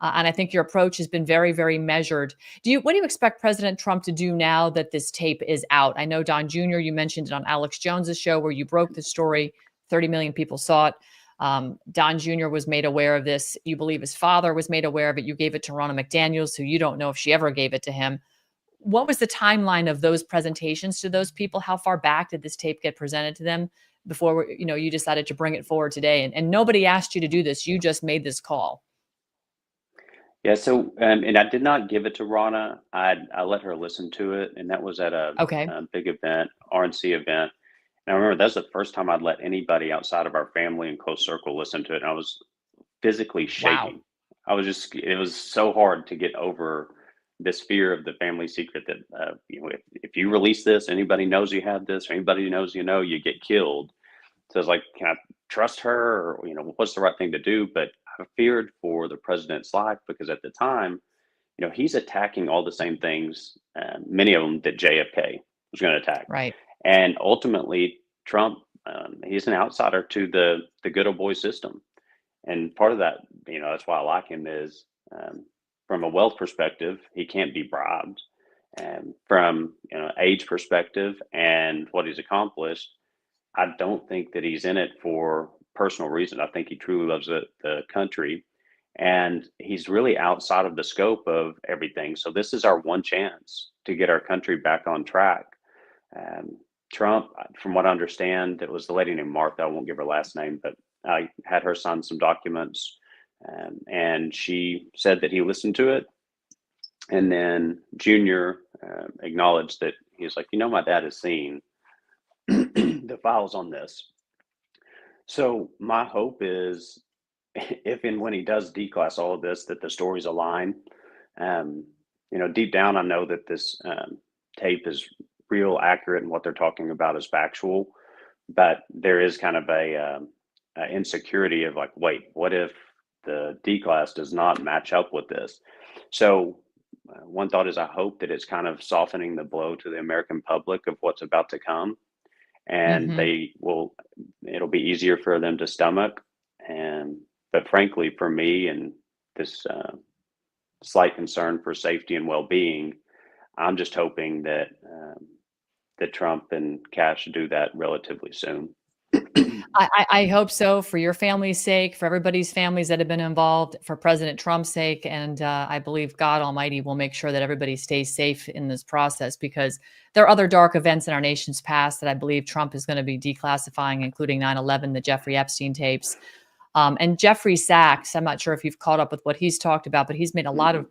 And I think your approach has been very, very measured. What do you expect President Trump to do now that this tape is out? I know Don Jr., you mentioned it on Alex Jones's show where you broke the story. 30 million people saw it. Don Jr. was made aware of this. You believe his father was made aware of it. You gave it to Ronna McDaniels, who you don't know if she ever gave it to him. What was the timeline of those presentations to those people? How far back did this tape get presented to them before, you decided to bring it forward today? And nobody asked you to do this. You just made this call. Yeah. So, and I did not give it to Ronna. I let her listen to it. And that was at a big event, RNC event. And I remember that's the first time I'd let anybody outside of our family and close circle listen to it. And I was physically shaking. Wow. It was so hard to get over this fear of the family secret that, if you release this, anybody knows you have this, or anybody knows, you get killed. So I was like, can I trust her, or, what's the right thing to do? But I feared for the president's life, because at the time, he's attacking all the same things, many of them that JFK was going to attack. Right. And ultimately, Trump, he's an outsider to the good old boy system. And part of that, that's why I like him, is from a wealth perspective, he can't be bribed. And from age perspective and what he's accomplished, I don't think that he's in it for personal reason. I think he truly loves the country, and he's really outside of the scope of everything. So this is our one chance to get our country back on track. Trump, from what I understand, it was the lady named Martha. I won't give her last name, but I had her sign some documents, and she said that he listened to it. And then Junior acknowledged that he was like, my dad has seen the files on this. So my hope is, if and when he does declass all of this, that the stories align. Deep down, I know that this tape is real, accurate, and what they're talking about is factual. But there is kind of a insecurity of like, wait, what if the declass does not match up with this? So one thought is, I hope that it's kind of softening the blow to the American public of what's about to come, and it'll be easier for them to stomach. But frankly, for me, and this slight concern for safety and well-being, I'm just hoping that Trump and Kash do that relatively soon. I hope so, for your family's sake, for everybody's families that have been involved, for President Trump's sake. And I believe God Almighty will make sure that everybody stays safe in this process, because there are other dark events in our nation's past that I believe Trump is going to be declassifying, including 9/11, the Jeffrey Epstein tapes. And Jeffrey Sachs, I'm not sure if you've caught up with what he's talked about, but he's made a lot of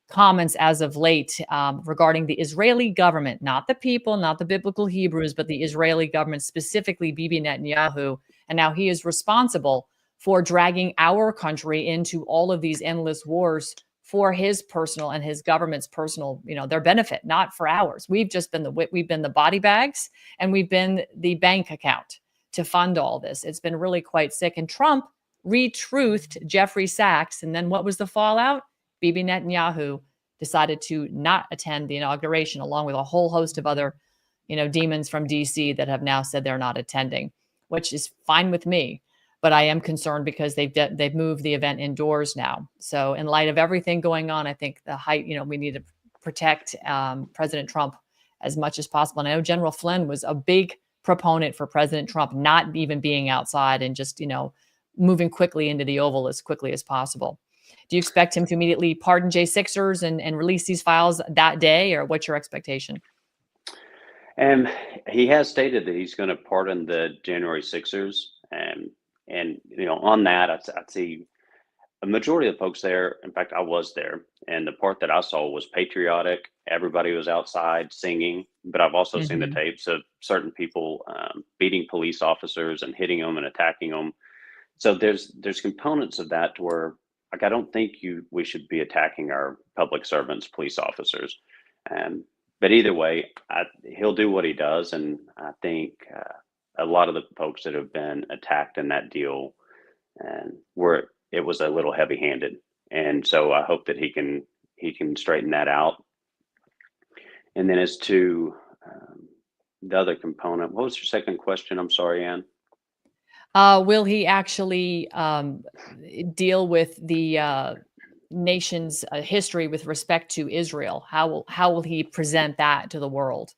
comments as of late regarding the Israeli government, not the people, not the biblical Hebrews, but the Israeli government, specifically Bibi Netanyahu. And now he is responsible for dragging our country into all of these endless wars for his personal and his government's personal, their benefit, not for ours. We've just been the body bags, and we've been the bank account to fund all this. It's been really quite sick. And Trump retruthed Jeffrey Sachs. And then what was the fallout? Bibi Netanyahu decided to not attend the inauguration, along with a whole host of other, demons from DC that have now said they're not attending, which is fine with me. But I am concerned because they've moved the event indoors now. So in light of everything going on, I think we need to protect President Trump as much as possible. And I know General Flynn was a big proponent for President Trump not even being outside and just, moving quickly into the Oval as quickly as possible. Do you expect him to immediately pardon J6ers and release these files that day, or what's your expectation? And he has stated that he's going to pardon the January 6ers. And on that, I'd see a majority of the folks there. In fact, I was there, and the part that I saw was patriotic. Everybody was outside singing, but I've also seen the tapes of certain people beating police officers and hitting them and attacking them. So there's components of that to where, like, I don't think we should be attacking our public servants, police officers. But either way, he'll do what he does. And I think a lot of the folks that have been attacked in that deal it was a little heavy handed. And so I hope that he can straighten that out. And then as to the other component, what was your second question? I'm sorry, Ann. Will he actually deal with the nation's history with respect to Israel? How will he present that to the world?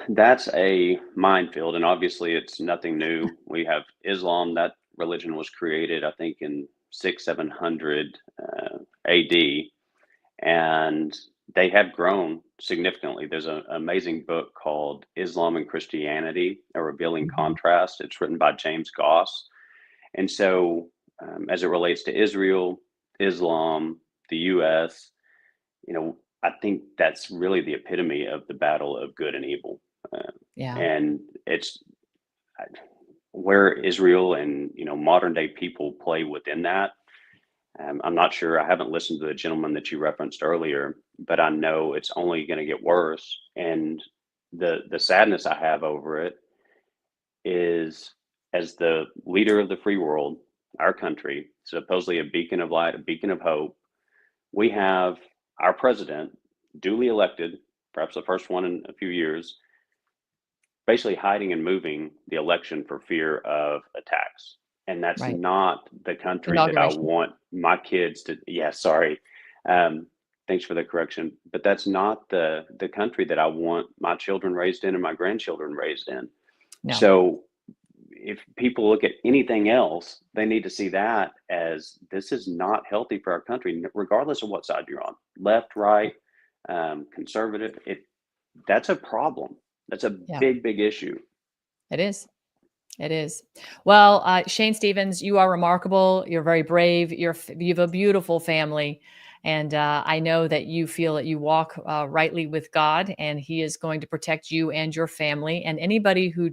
That's a minefield, and obviously it's nothing new. We have Islam. That religion was created, I think, in 600-700 AD, and they have grown significantly. There's an amazing book called Islam and Christianity, A Revealing Contrast. It's written by James Goss. And so as it relates to Israel, Islam, the U.S., I think that's really the epitome of the battle of good and evil. And it's where Israel and modern day people play within that. I'm not sure. I haven't listened to the gentleman that you referenced earlier, but I know it's only going to get worse. And the sadness I have over it is, as the leader of the free world, our country, supposedly a beacon of light, a beacon of hope, we have our president, duly elected, perhaps the first one in a few years, basically hiding and moving the election for fear of attacks. And that's Right. not the country that I Inauguration. want my kids to. Yeah, sorry. Thanks for the correction. But that's not the country that I want my children raised in and my grandchildren raised in. No. So if people look at anything else, they need to see that as this is not healthy for our country, regardless of what side you're on, left, right, conservative. That's a problem. That's a Yeah. big issue. It is. It is. Well, Shane Stevens, you are remarkable. You're very brave. You have a beautiful family. And I know that you feel that you walk rightly with God, and he is going to protect you and your family and anybody who,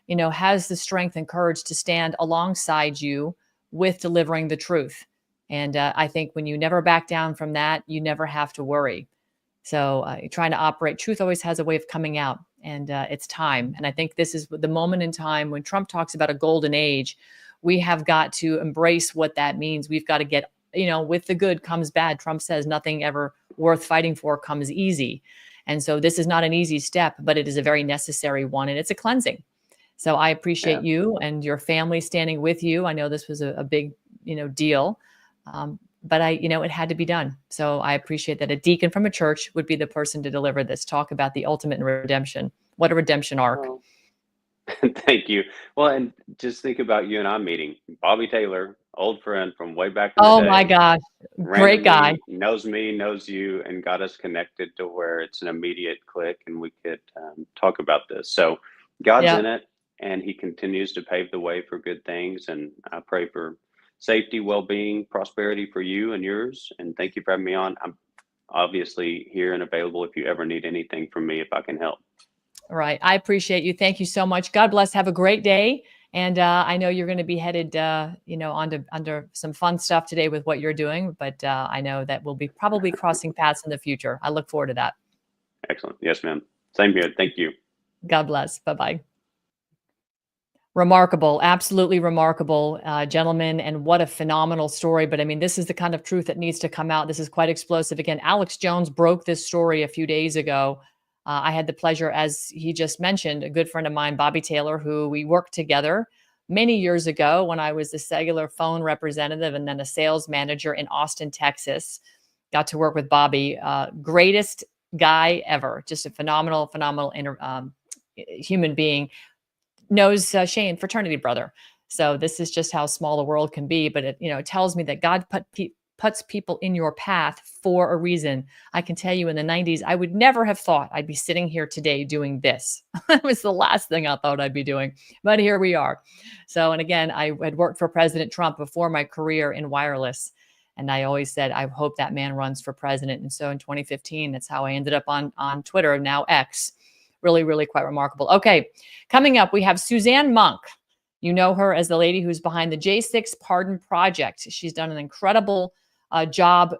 has the strength and courage to stand alongside you with delivering the truth. And I think when you never back down from that, you never have to worry. So trying to operate, truth always has a way of coming out, and it's time. And I think this is the moment in time when Trump talks about a golden age. We have got to embrace what that means. We've got to get, with the good comes bad. Trump says nothing ever worth fighting for comes easy. And so this is not an easy step, but it is a very necessary one, and it's a cleansing. So I appreciate you and your family standing with you. I know this was a big, deal. But it had to be done. So I appreciate that a deacon from a church would be the person to deliver this. Talk about the ultimate in redemption. What a redemption arc. Oh. Thank you. Well, and just think about you and I meeting. Bobby Taylor, old friend from way back in the day. Oh my gosh. Great guy. Knows me, knows you, and got us connected to where it's an immediate click and we could talk about this. So God's in it, and he continues to pave the way for good things. And I pray for safety, well-being, prosperity for you and yours. And thank you for having me on. I'm obviously here and available if you ever need anything from me, if I can help. All right. I appreciate you. Thank you so much. God bless. Have a great day. And I know you're going to be headed, under some fun stuff today with what you're doing. But I know that we'll be probably crossing paths in the future. I look forward to that. Excellent. Yes, ma'am. Same here. Thank you. God bless. Bye-bye. Remarkable, absolutely remarkable, gentlemen, and what a phenomenal story. But I mean, this is the kind of truth that needs to come out. This is quite explosive. Again, Alex Jones broke this story a few days ago. I had the pleasure, as he just mentioned, a good friend of mine, Bobby Taylor, who we worked together many years ago when I was a cellular phone representative and then a sales manager in Austin, Texas. Got to work with Bobby, greatest guy ever, just a phenomenal human being. Knows Shane, fraternity brother. So this is just how small the world can be. But it tells me that God puts people in your path for a reason. I can tell you in the 90s, I would never have thought I'd be sitting here today doing this. It was the last thing I thought I'd be doing. But here we are. So, and again, I had worked for President Trump before my career in wireless. And I always said, I hope that man runs for president. And so in 2015, that's how I ended up on Twitter, now X. Really, really quite remarkable. Okay, coming up, we have Suzanne Monk. You know her as the lady who's behind the J6 Pardon Project. She's done an incredible job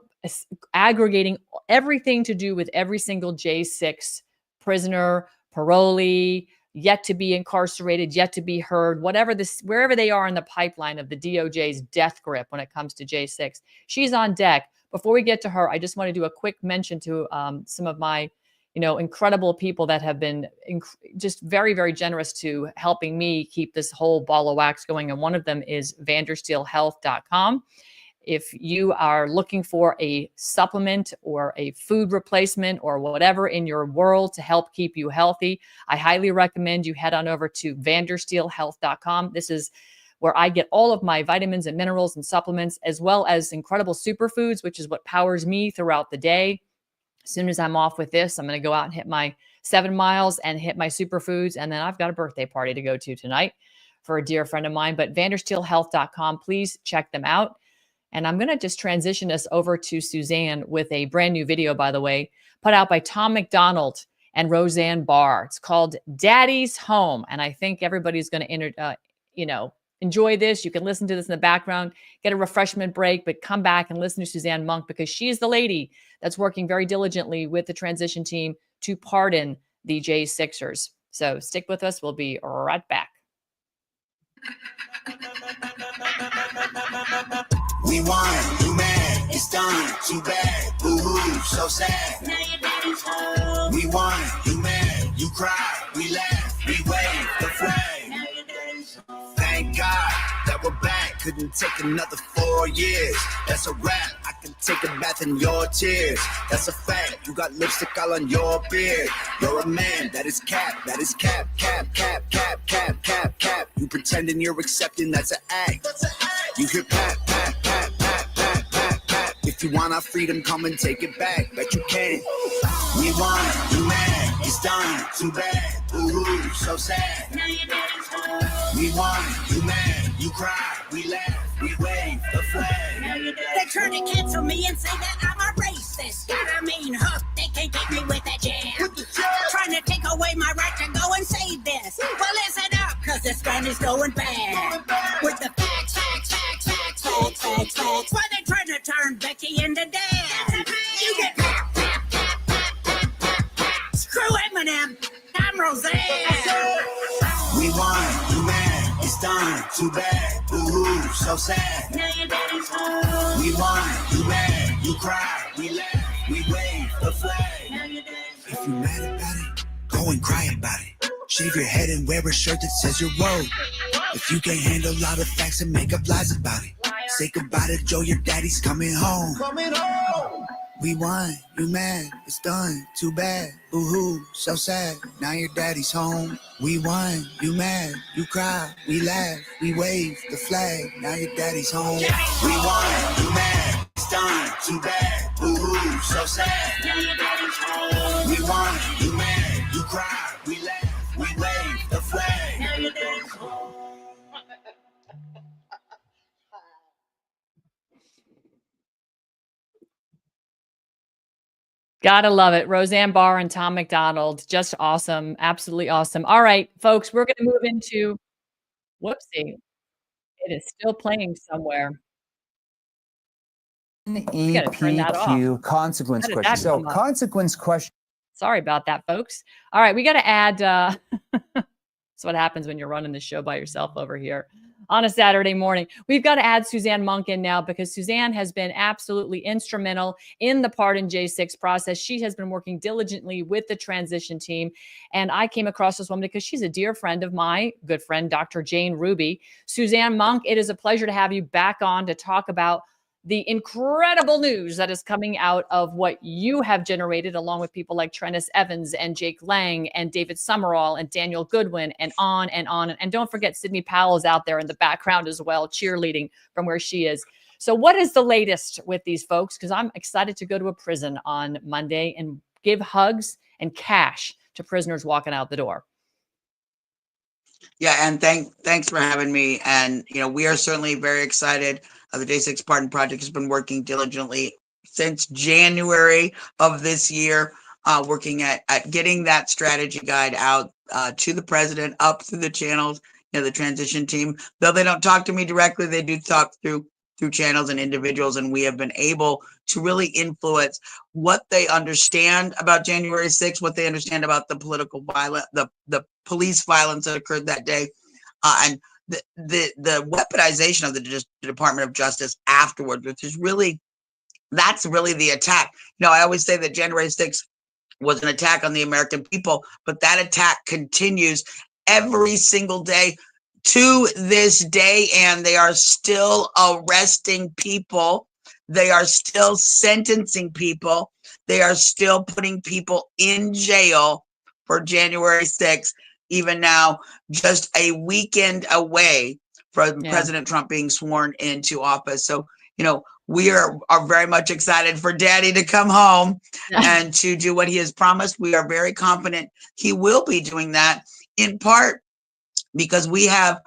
aggregating everything to do with every single J6 prisoner, parolee, yet to be incarcerated, yet to be heard, wherever they are in the pipeline of the DOJ's death grip when it comes to J6. She's on deck. Before we get to her, I just want to do a quick mention to some of my incredible people that have been just very, very generous to helping me keep this whole ball of wax going. And one of them is VandersteelHealth.com. If you are looking for a supplement or a food replacement or whatever in your world to help keep you healthy, I highly recommend you head on over to VandersteelHealth.com. This is where I get all of my vitamins and minerals and supplements, as well as incredible superfoods, which is what powers me throughout the day. As soon as I'm off with this, I'm going to go out and hit my 7 miles and hit my superfoods. And then I've got a birthday party to go to tonight for a dear friend of mine. But VandersteelHealth.com, please check them out. And I'm going to just transition us over to Suzanne with a brand new video, by the way, put out by Tom McDonald. and Roseanne Barr. It's called Daddy's Home, and I think everybody's going to enjoy this. You can listen to this in the background, get a refreshment break, but come back and listen to Suzanne Monk, because she's the lady that's working very diligently with the transition team to pardon the J6ers. So stick with us. We'll be right back. We won, you mad, it's done, too bad, boo-hoo, so sad. Now your daddy's home. We won, you mad, you cry, we laugh, we wave the flag. Now your daddy's home. Thank God that we're back, couldn't take another 4 years. That's a wrap, I can take a bath in your tears. That's a fact, you got lipstick all on your beard. You're a man, that is cap, cap, cap, cap, cap, cap, cap. You pretending you're accepting, that's an act. You hear pat, pat, pat, pat, pat, pat, pat. If you want our freedom, come and take it back. Bet you can. We won, you mad, it's done, too bad. Ooh, so sad. Now your daddy's home. We won, you mad, you cry, we laugh, we wave the flag. Now your daddy's They try to cancel me and say that I'm a racist. Got a mean hook, they can't get me with that jam. Trying to take away my right to go and say this. Well, listen up, cause this gun is going bad. With the facts, facts, facts, facts, facts, facts, facts. Why they trying to turn Becky into Dad? You get pap, pap, pap, pap, pap, pap, pap. Screw Eminem, I'm Roseanne. We won, you mad, it's done, too bad, boo-hoo, so sad. Now your daddy's home. We won, you mad, you cry, we laugh, we wave the flag. Now your daddy's home. If you mad about it, go and cry about it. Shave your head and wear a shirt that says you're woke. If you can't handle a lot of facts and make up lies about it, say goodbye to Joe, your daddy's coming home. Coming home. We won, you mad, it's done, too bad, boo-hoo, so sad, now your daddy's home. We won, you mad, you cry, we laugh, we wave the flag, now your daddy's home. We won, you mad, it's done, too bad, boo-hoo, so sad, now your daddy's home. We won, you mad, you cry, we laugh, we wave the flag, now your daddy's home. Gotta love it. Roseanne Barr and Tom McDonald. Just awesome. Absolutely awesome. All right, folks, we're going to move into, whoopsie. It is still playing somewhere. EPQ consequence question. So consequence question. Sorry about that, folks. All right, we got to add, that's what happens when you're running the show by yourself over here on a Saturday morning. We've got to add Suzanne Monk in now, because Suzanne has been absolutely instrumental in the Pardon J6 process. She has been working diligently with the transition team. And I came across this woman because she's a dear friend of my good friend, Dr. Jane Ruby. Suzanne Monk, it is a pleasure to have you back on to talk about the incredible news that is coming out of what you have generated, along with people like Trennis Evans and Jake Lang and David Summerall and Daniel Goodwin and on and on. And don't forget, Sidney Powell is out there in the background as well, cheerleading from where she is. So what is the latest with these folks? Because I'm excited to go to a prison on Monday and give hugs and cash to prisoners walking out the door. Yeah, and thanks for having me. And, we are certainly very excited. The J6 Pardon Project has been working diligently since January of this year, working at getting that strategy guide out to the president, up through the channels, the transition team. Though they don't talk to me directly, they do talk through channels and individuals, and we have been able to really influence what they understand about January 6th, what they understand about the political violence, the police violence that occurred that day, and the weaponization of the Department of Justice afterwards, which is that's really the attack. I always say that January 6th was an attack on the American people, but that attack continues every single day to this day, and they are still arresting people. They are still sentencing people. They are still putting people in jail for January 6th, even now, just a weekend away from President Trump being sworn into office. So, we are very much excited for Daddy to come home and to do what he has promised. We are very confident he will be doing that, in part because we have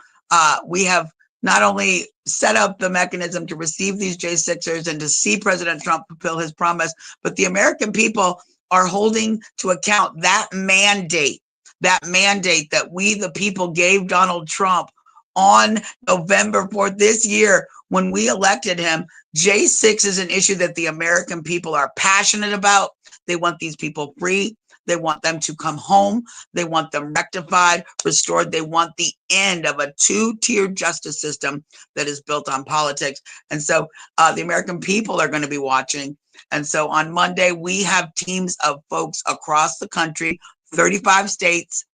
not only set up the mechanism to receive these J6ers and to see President Trump fulfill his promise, but the American people are holding to account that mandate that we, the people, gave Donald Trump on November 4th this year when we elected him. J6 is an issue that the American people are passionate about. They want these people free. They want them to come home. They want them rectified, restored. They want the end of a two-tier justice system that is built on politics. And so the American people are going to be watching. And so on Monday, we have teams of folks across the country, 35 states,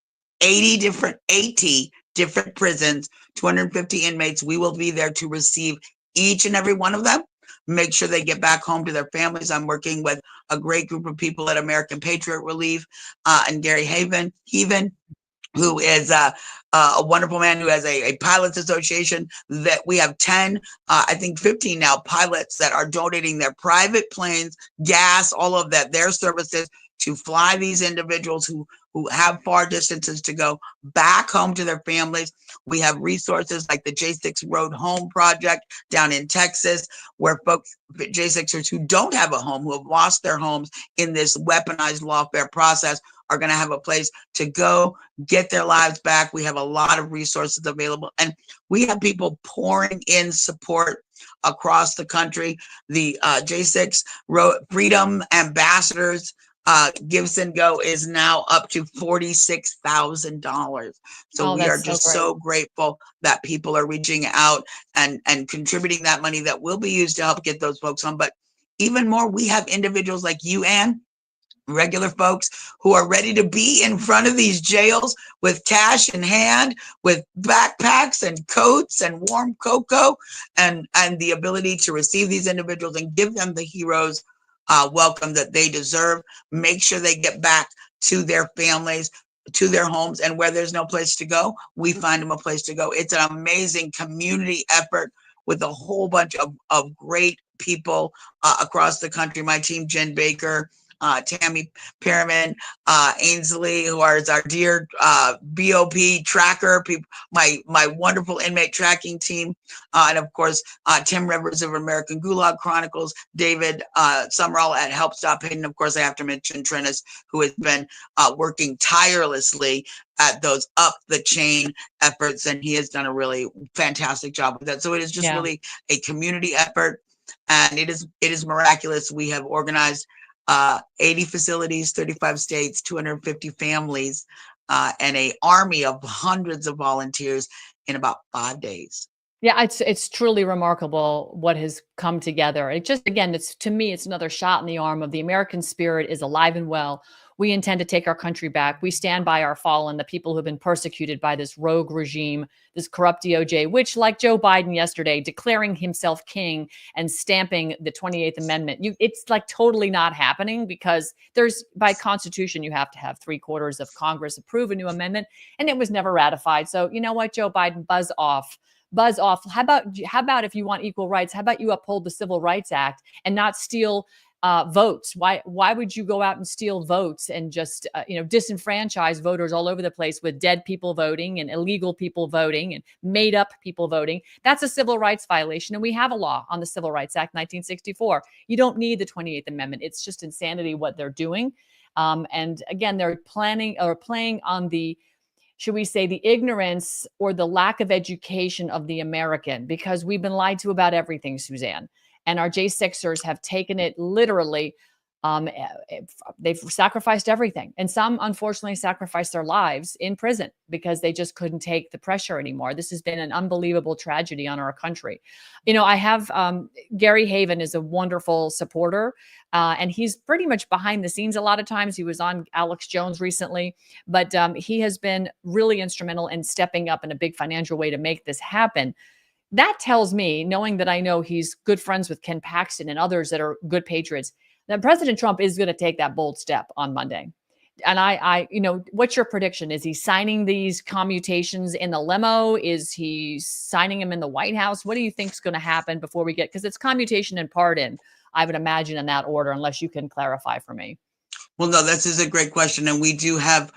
80 different prisons, 250 inmates. We will be there to receive each and every one of them, make sure they get back home to their families. I'm working with a great group of people at American Patriot Relief and Gary Haven, who is a wonderful man who has a pilots association that we have 10, I think 15 now pilots that are donating their private planes, gas, all of that, their services to fly these individuals who have far distances to go back home to their families. We have resources like the J6 Road Home Project down in Texas, where folks, J6ers who don't have a home, who have lost their homes in this weaponized lawfare process, are going to have a place to go get their lives back. We have a lot of resources available, and we have people pouring in support across the country. The J6 Freedom Ambassadors Gibson Go is now up to $46,000. So we are just so grateful that people are reaching out and contributing that money that will be used to help get those folks home. But even more, we have individuals like you, Ann, regular folks who are ready to be in front of these jails with cash in hand, with backpacks and coats and warm cocoa, and the ability to receive these individuals and give them the heroes welcome that they deserve. Make sure they get back to their families, to their homes, and where there's no place to go, we find them a place to go. It's an amazing community effort with a whole bunch of great people across the country. My team, Jen Baker, Tammy Perriman, Ainsley, who is our dear BOP tracker, my wonderful inmate tracking team, and of course, Tim Rivers of American Gulag Chronicles, David Summerall at Help Stop Hate, and of course, I have to mention Trennis, who has been working tirelessly at those up the chain efforts, and he has done a really fantastic job with that. So it is just really a community effort, and it is miraculous. We have organized 80 facilities, 35 states, 250 families, and an army of hundreds of volunteers in about 5 days. Yeah, it's truly remarkable what has come together. It just, again, to me, it's another shot in the arm of the American spirit is alive and well. We intend to take our country back. We stand by our fallen, the people who have been persecuted by this rogue regime, this corrupt DOJ, which, like Joe Biden yesterday, declaring himself king and stamping the 28th Amendment, it's like totally not happening, because by Constitution, you have to have 3/4 of Congress approve a new amendment, and it was never ratified. So you know what, Joe Biden, buzz off. How about if you want equal rights, how about you uphold the Civil Rights Act and not steal votes? Why would you go out and steal votes and just disenfranchise voters all over the place with dead people voting and illegal people voting and made up people voting? That's a civil rights violation, and we have a law on the Civil Rights Act 1964. You don't need the 28th Amendment. It's just insanity what they're doing. And again, they're playing on the, should we say, the ignorance or the lack of education of the American, because we've been lied to about everything, Suzanne. And our J6ers have taken it literally. They've sacrificed everything. And some, unfortunately, sacrificed their lives in prison because they just couldn't take the pressure anymore. This has been an unbelievable tragedy on our country. I have Gary Haven is a wonderful supporter, and he's pretty much behind the scenes a lot of times. He was on Alex Jones recently, but he has been really instrumental in stepping up in a big financial way to make this happen. That tells me, knowing that I know he's good friends with Ken Paxton and others that are good patriots, that President Trump is going to take that bold step on Monday. And I what's your prediction? Is he signing these commutations in the limo? Is he signing them in the White House? What do you think is going to happen before we get, because it's commutation and pardon, I would imagine, in that order, unless you can clarify for me. Well, no, this is a great question. And we do have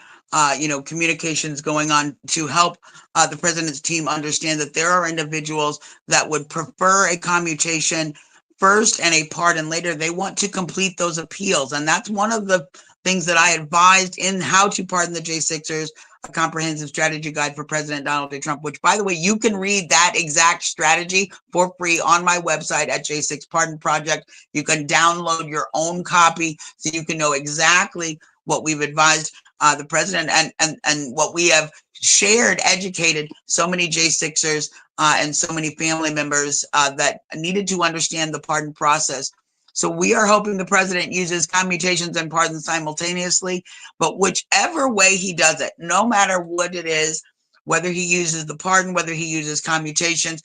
communications going on to help the president's team understand that there are individuals that would prefer a commutation first and a pardon later, they want to complete those appeals. And that's one of the things that I advised in How to Pardon the J6ers, a comprehensive strategy guide for President Donald J. Trump, which, by the way, you can read that exact strategy for free on my website at J6 Pardon Project. You can download your own copy so you can know exactly what we've advised the president and what we have shared, educated so many J6ers and so many family members that needed to understand the pardon process. So we are hoping the president uses commutations and pardons simultaneously, but whichever way he does it, no matter what it is, whether he uses the pardon, whether he uses commutations,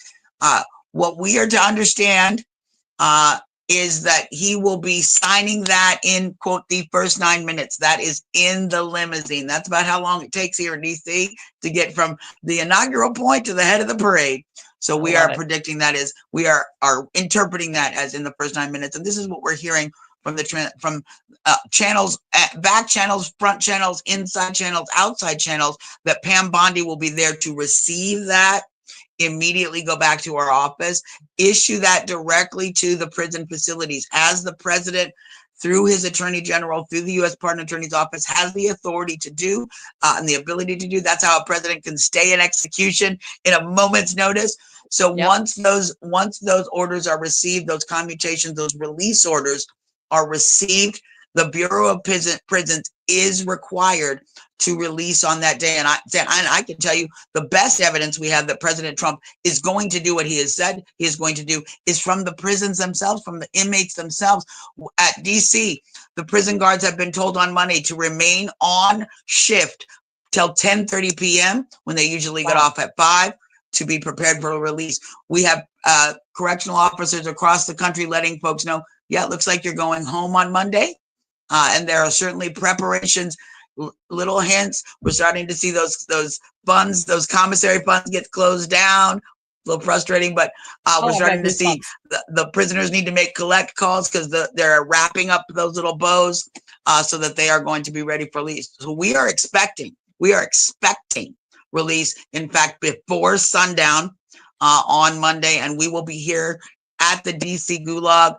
what we are to understand is that he will be signing that in, quote, the first 9 minutes. That is in the limousine. That's about how long it takes here in DC to get from the inaugural point to the head of the parade. So we are predicting that is, we are interpreting that as in the first 9 minutes. And this is what we're hearing from the channels, back channels, front channels, inside channels, outside channels, that Pam Bondi will be there to receive that, immediately go back to our office, issue that directly to the prison facilities, as the president, through his attorney general, through the U.S. Pardon Attorney's Office, has the authority to do and the ability to do. That's how a president can stay in execution in a moment's notice. So once those orders are received, those commutations, those release orders are received, the Bureau of Prisons is required to release on that day. And I can tell you the best evidence we have that President Trump is going to do what he has said he is going to do is from the prisons themselves, from the inmates themselves. At DC, the prison guards have been told on Monday to remain on shift till 10:30 p.m. when they usually get off at 5 to be prepared for a release. We have correctional officers across the country letting folks know, yeah, it looks like you're going home on Monday. And there are certainly preparations, little hints. We're starting to see those funds, those commissary funds get closed down. A little frustrating, but we're starting to see the prisoners need to make collect calls because they're wrapping up those little bows so that they are going to be ready for release. So we are expecting release, in fact, before sundown on Monday, and we will be here at the DC Gulag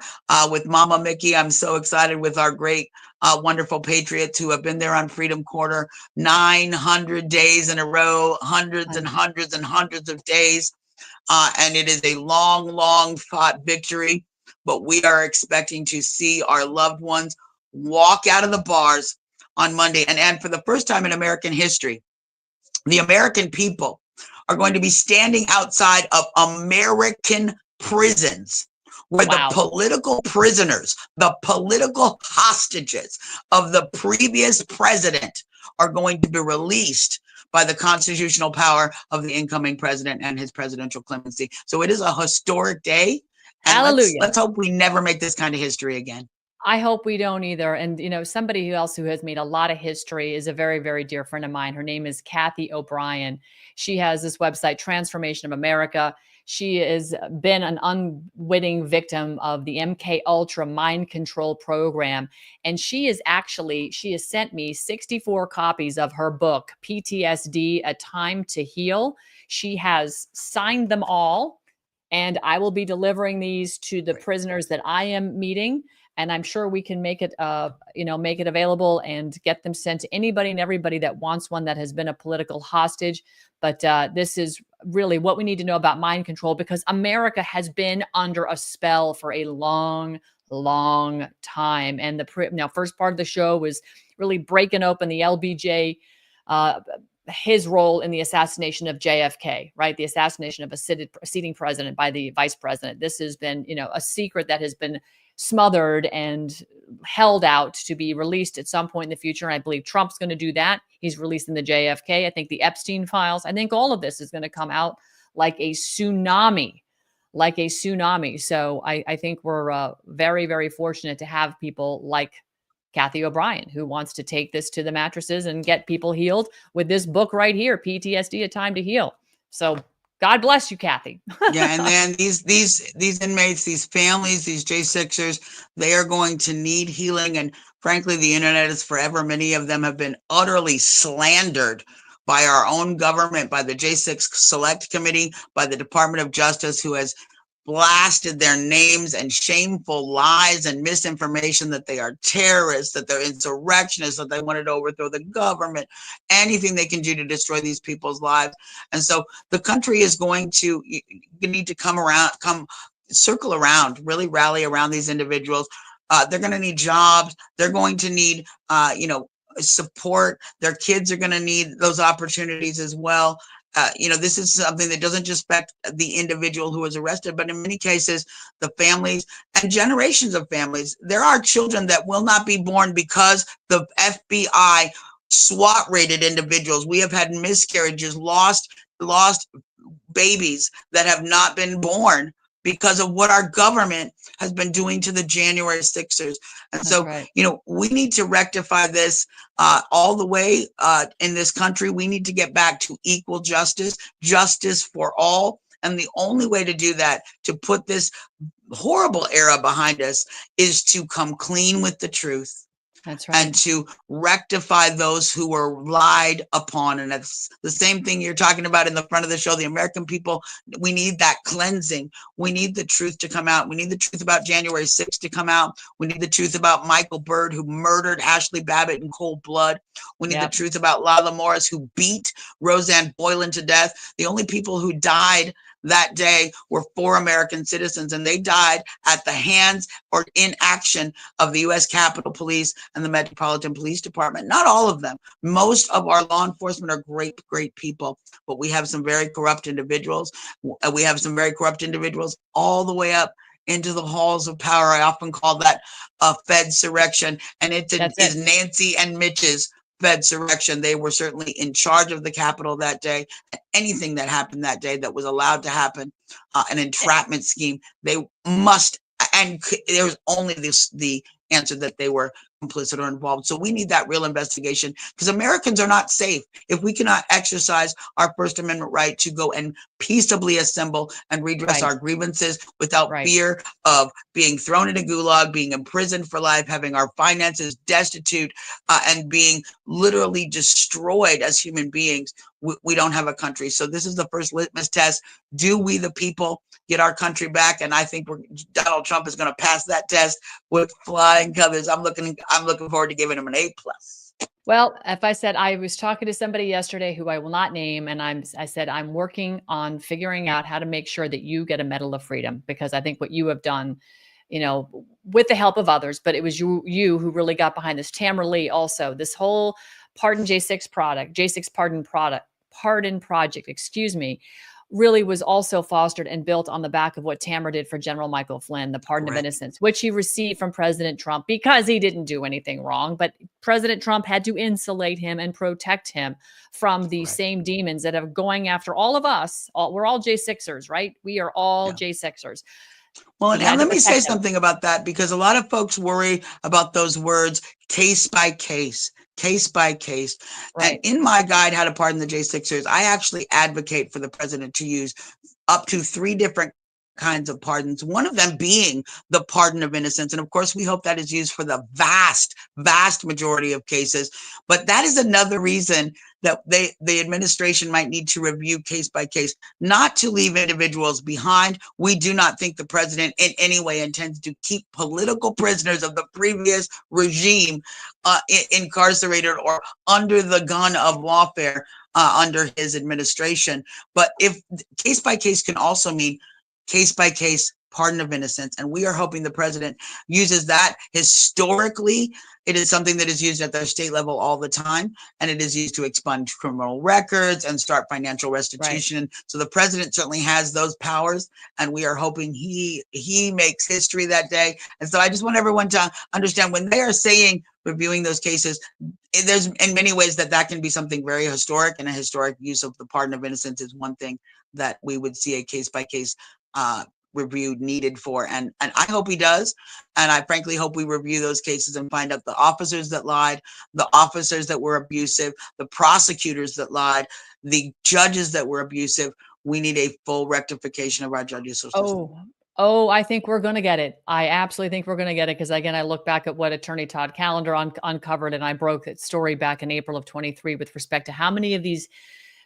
with Mama Mickey. I'm so excited with our great, wonderful patriots who have been there on Freedom Corner 900 days in a row, hundreds and hundreds and hundreds of days. And it is a long, long fought victory, but we are expecting to see our loved ones walk out of the bars on Monday. And for the first time in American history, the American people are going to be standing outside of American prisons where the political prisoners, the political hostages of the previous president are going to be released by the constitutional power of the incoming president and his presidential clemency. So it is a historic day. And Hallelujah. Let's hope we never make this kind of history again. I hope we don't either. And, you know, somebody who has made a lot of history is a very, very dear friend of mine. Her name is Kathy O'Brien. She has this website, Transformation of America. She has been an unwitting victim of the MK Ultra mind control program. And she has sent me 64 copies of her book, PTSD, A Time to Heal. She has signed them all, and I will be delivering these to the prisoners that I am meeting. And I'm sure we can make it available and get them sent to anybody and everybody that wants one that has been a political hostage. But this is really what we need to know about mind control, because America has been under a spell for a long, long time. And the first part of the show was really breaking open the LBJ, his role in the assassination of JFK, right? The assassination of a sitting president by the vice president. This has been, a secret that has been smothered and held out to be released at some point in the future. And I believe Trump's going to do that. He's releasing the JFK. I think the Epstein files. I think all of this is going to come out like a tsunami. So I think we're very, very fortunate to have people like Kathy O'Brien, who wants to take this to the mattresses and get people healed with this book right here, PTSD, A Time to Heal. So God bless you, Kathy. Yeah, and then these inmates, these families, these J6ers, they are going to need healing. And frankly, the internet is forever. Many of them have been utterly slandered by our own government, by the J6 Select Committee, by the Department of Justice, who has blasted their names and shameful lies and misinformation that they are terrorists, that they're insurrectionists, that they wanted to overthrow the government, anything they can do to destroy these people's lives. And so the country is going to, you need to come circle around, really rally around these individuals. They're going to need jobs. They're going to need, support. Their kids are going to need those opportunities as well. This is something that doesn't just affect the individual who was arrested, but in many cases, the families and generations of families. There are children that will not be born because the FBI SWAT rated individuals. We have had miscarriages, lost babies that have not been born because of what our government has been doing to the January 6ers. And so, we need to rectify this all the way in this country. We need to get back to equal justice, justice for all. And the only way to do that, to put this horrible era behind us, is to come clean with the truth. That's right. And to rectify those who were lied upon. And that's the same thing you're talking about in the front of the show. The American people, we need that cleansing. We need the truth to come out. We need the truth about January 6th to come out. We need the truth about Michael Byrd, who murdered Ashley Babbitt in cold blood. We need the truth about Lala Morris, who beat Roseanne Boylan to death. The only people who died that day were 4 American citizens, and they died at the hands or in action of the U.S. Capitol Police and the Metropolitan Police Department. Not all of them. Most of our law enforcement are great, great people, but we have some very corrupt individuals. We have some very corrupt individuals all the way up into the halls of power. I often call that a Fedsurrection, and it is Nancy and Mitch's Fedsurrection. They were certainly in charge of the Capitol that day. Anything that happened that day that was allowed to happen, an entrapment scheme, they must, and there's only the answer that they were complicit or involved. So we need that real investigation, because Americans are not safe if we cannot exercise our First Amendment right to go and peaceably assemble and redress our grievances without fear of being thrown in a gulag, being imprisoned for life, having our finances destitute, and being literally destroyed as human beings. We don't have a country. So this is the first litmus test. Do we, the people, get our country back? And I think Donald Trump is going to pass that test with flying colors. I'm looking forward to giving him an A+. Well, if I said, I was talking to somebody yesterday who I will not name, and I said, I'm working on figuring out how to make sure that you get a Medal of Freedom, because I think what you have done, with the help of others, but it was you who really got behind this. Tamara Lee also, this whole Pardon J6 Pardon Project, really was also fostered and built on the back of what Tamara did for General Michael Flynn, the Pardon of Innocence, which he received from President Trump because he didn't do anything wrong. But President Trump had to insulate him and protect him from the same demons that are going after all of us. We're all J6ers, right? We are all J6ers. Well, and let me say something about that, because a lot of folks worry about those words, case by case. Case by case. And in my guide, How to Pardon the J6ers, I actually advocate for the president to use up to 3 different kinds of pardons, one of them being the pardon of innocence. And of course, we hope that is used for the vast, vast majority of cases. But that is another reason that the administration might need to review case by case, not to leave individuals behind. We do not think the president in any way intends to keep political prisoners of the previous regime incarcerated or under the gun of lawfare under his administration. But if case by case can also mean case by case pardon of innocence. And we are hoping the president uses that. Historically, it is something that is used at the state level all the time, and it is used to expunge criminal records and start financial restitution. So the president certainly has those powers, and we are hoping he makes history that day. And so I just want everyone to understand, when they are saying reviewing those cases, there's in many ways that can be something very historic, and a historic use of the pardon of innocence is one thing that we would see a case by case review needed for. And I hope he does. And I frankly hope we review those cases and find out the officers that lied, the officers that were abusive, the prosecutors that lied, the judges that were abusive. We need a full rectification of our judicial system. Oh, I think we're going to get it. I absolutely think we're going to get it. Because again, I look back at what Attorney Todd Callender uncovered, and I broke that story back in April of 23 with respect to how many of these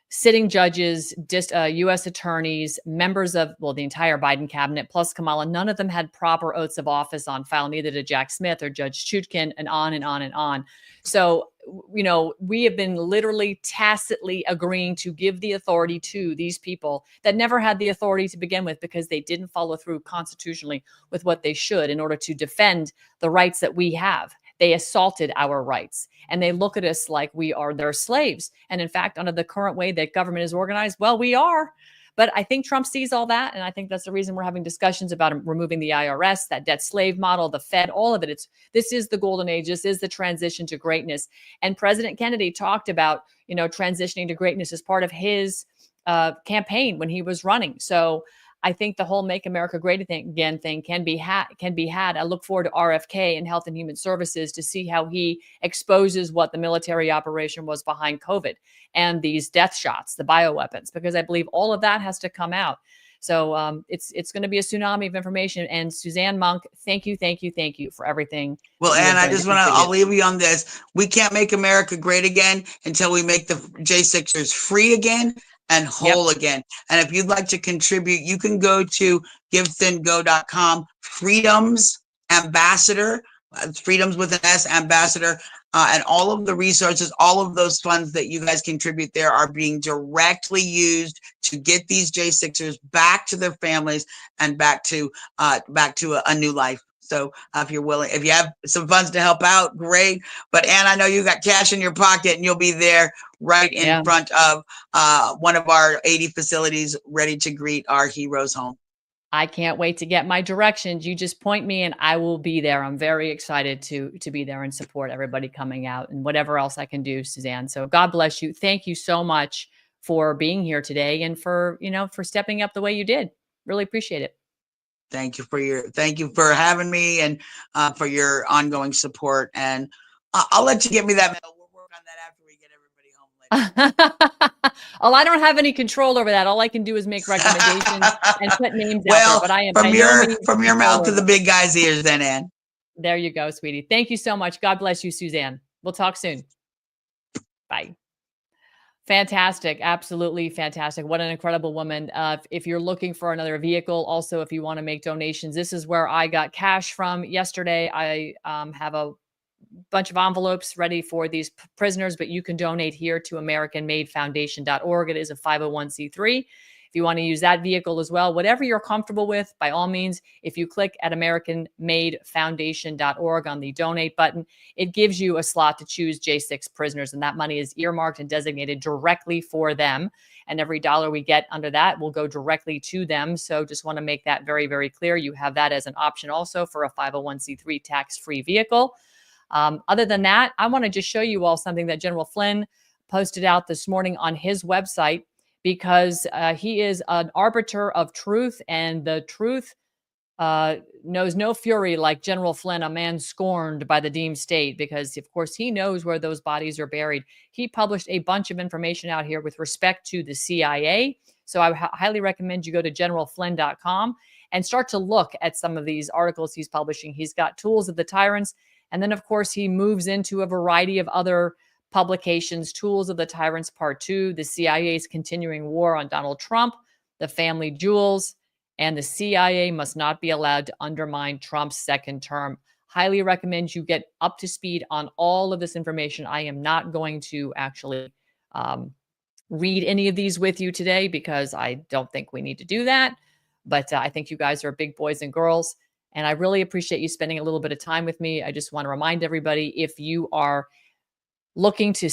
sitting judges, just U.S. attorneys, members of, well, the entire Biden cabinet, plus Kamala, none of them had proper oaths of office on file. Neither did Jack Smith or Judge Chutkin, and on and on and on. So, we have been literally tacitly agreeing to give the authority to these people that never had the authority to begin with, because they didn't follow through constitutionally with what they should in order to defend the rights that we have. They assaulted our rights, and they look at us like we are their slaves. And in fact, under the current way that government is organized, well, we are. But I think Trump sees all that. And I think that's the reason we're having discussions about removing the IRS, that debt slave model, the Fed, all of it. This is the golden age. This is the transition to greatness. And President Kennedy talked about, transitioning to greatness as part of his campaign when he was running. So I think the whole "Make America Great Again" thing can be had. I look forward to RFK and Health and Human Services to see how he exposes what the military operation was behind COVID and these death shots, the bioweapons, because I believe all of that has to come out. So it's going to be a tsunami of information. And Suzanne Monk, thank you for everything. Well, Ann, I just I'll leave you on this. We can't make America great again until we make the J6ers free again and whole again. And if you'd like to contribute, you can go to givethingo.com, Freedoms Ambassador, Freedoms with an S, Ambassador, and all of the resources, all of those funds that you guys contribute there are being directly used to get these J6ers back to their families and back to a new life. So if you're willing, if you have some funds to help out, great. But Ann, I know you got cash in your pocket and you'll be there right in front of one of our 80 facilities ready to greet our heroes home. I can't wait to get my directions. You just point me and I will be there. I'm very excited to be there and support everybody coming out and whatever else I can do, Suzanne. So God bless you. Thank you so much for being here today and for stepping up the way you did. Really appreciate it. Thank you for having me and for your ongoing support. And I'll let you get me that mail. We'll work on that after we get everybody home later. Oh, I don't have any control over that. All I can do is make recommendations and put names out there. But I am from your mouth to the big guy's ears, then, Ann. There you go, sweetie. Thank you so much. God bless you, Suzanne. We'll talk soon. Bye. Fantastic. Absolutely fantastic. What an incredible woman. If you're looking for another vehicle, also, if you want to make donations, this is where I got cash from yesterday. I have a bunch of envelopes ready for these prisoners, but you can donate here to AmericanMadeFoundation.org. It is a 501c3. If you want to use that vehicle as well, whatever you're comfortable with, by all means, if you click at AmericanMadeFoundation.org on the donate button, it gives you a slot to choose J6 prisoners, and that money is earmarked and designated directly for them. And every dollar we get under that will go directly to them. So just want to make that very, very clear. You have that as an option also for a 501c3 tax-free vehicle. Other than that, I want to just show you all something that General Flynn posted out this morning on his website, because he is an arbiter of truth, and the truth knows no fury like General Flynn, a man scorned by the deemed state, because, of course, he knows where those bodies are buried. He published a bunch of information out here with respect to the CIA. So I highly recommend you go to generalflynn.com and start to look at some of these articles he's publishing. He's got Tools of the Tyrants. And then, of course, he moves into a variety of other publications, Tools of the Tyrants Part 2, the CIA's continuing war on Donald Trump, the family jewels, and the CIA must not be allowed to undermine Trump's second term. Highly recommend you get up to speed on all of this information. I am not going to actually read any of these with you today because I don't think we need to do that. But I think you guys are big boys and girls, and I really appreciate you spending a little bit of time with me. I just want to remind everybody, if you are looking to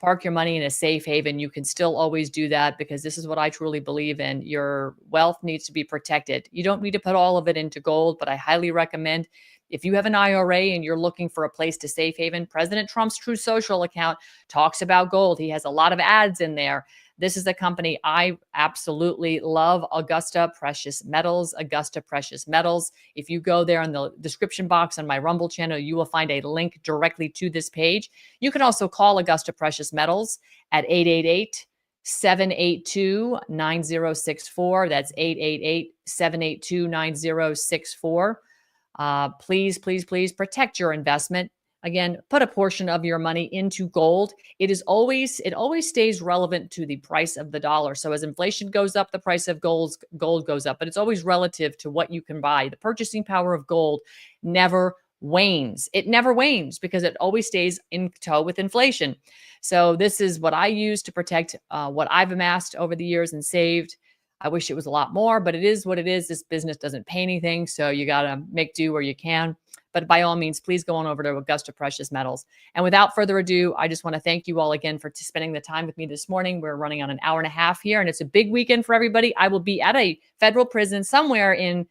park your money in a safe haven, you can still always do that, because this is what I truly believe in. Your wealth needs to be protected. You don't need to put all of it into gold, but I highly recommend, if you have an IRA and you're looking for a place to safe haven, President Trump's True Social account talks about gold. He has a lot of ads in there. This is a company I absolutely love, Augusta Precious Metals. Augusta Precious Metals. If you go there in the description box on my Rumble channel, you will find a link directly to this page. You can also call Augusta Precious Metals at 888-782-9064. That's 888-782-9064. Please, please, please protect your investment. again, put a portion of your money into gold. It always stays relevant to the price of the dollar. So as inflation goes up, the price of gold goes up, but it's always relative to what you can buy. The purchasing power of gold never wanes. It never wanes because it always stays in tow with inflation. So this is what I use to protect what I've amassed over the years and saved. I wish it was a lot more, but it is what it is. This business doesn't pay anything, so you got to make do where you can. But by all means, please go on over to Augusta Precious Metals. And without further ado, I just want to thank you all again for spending the time with me this morning. We're running on an hour and a half here, and it's a big weekend for everybody. I will be at a federal prison somewhere in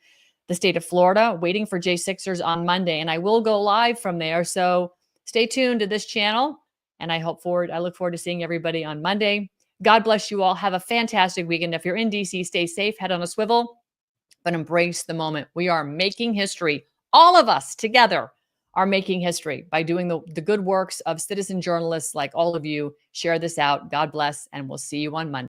the state of Florida waiting for J6ers on Monday, and I will go live from there. So stay tuned to this channel, and I look forward to seeing everybody on Monday. God bless you all. Have a fantastic weekend. If you're in DC, stay safe, head on a swivel, but embrace the moment. We are making history. All of us together are making history by doing the good works of citizen journalists like all of you. Share this out. God bless, and we'll see you on Monday.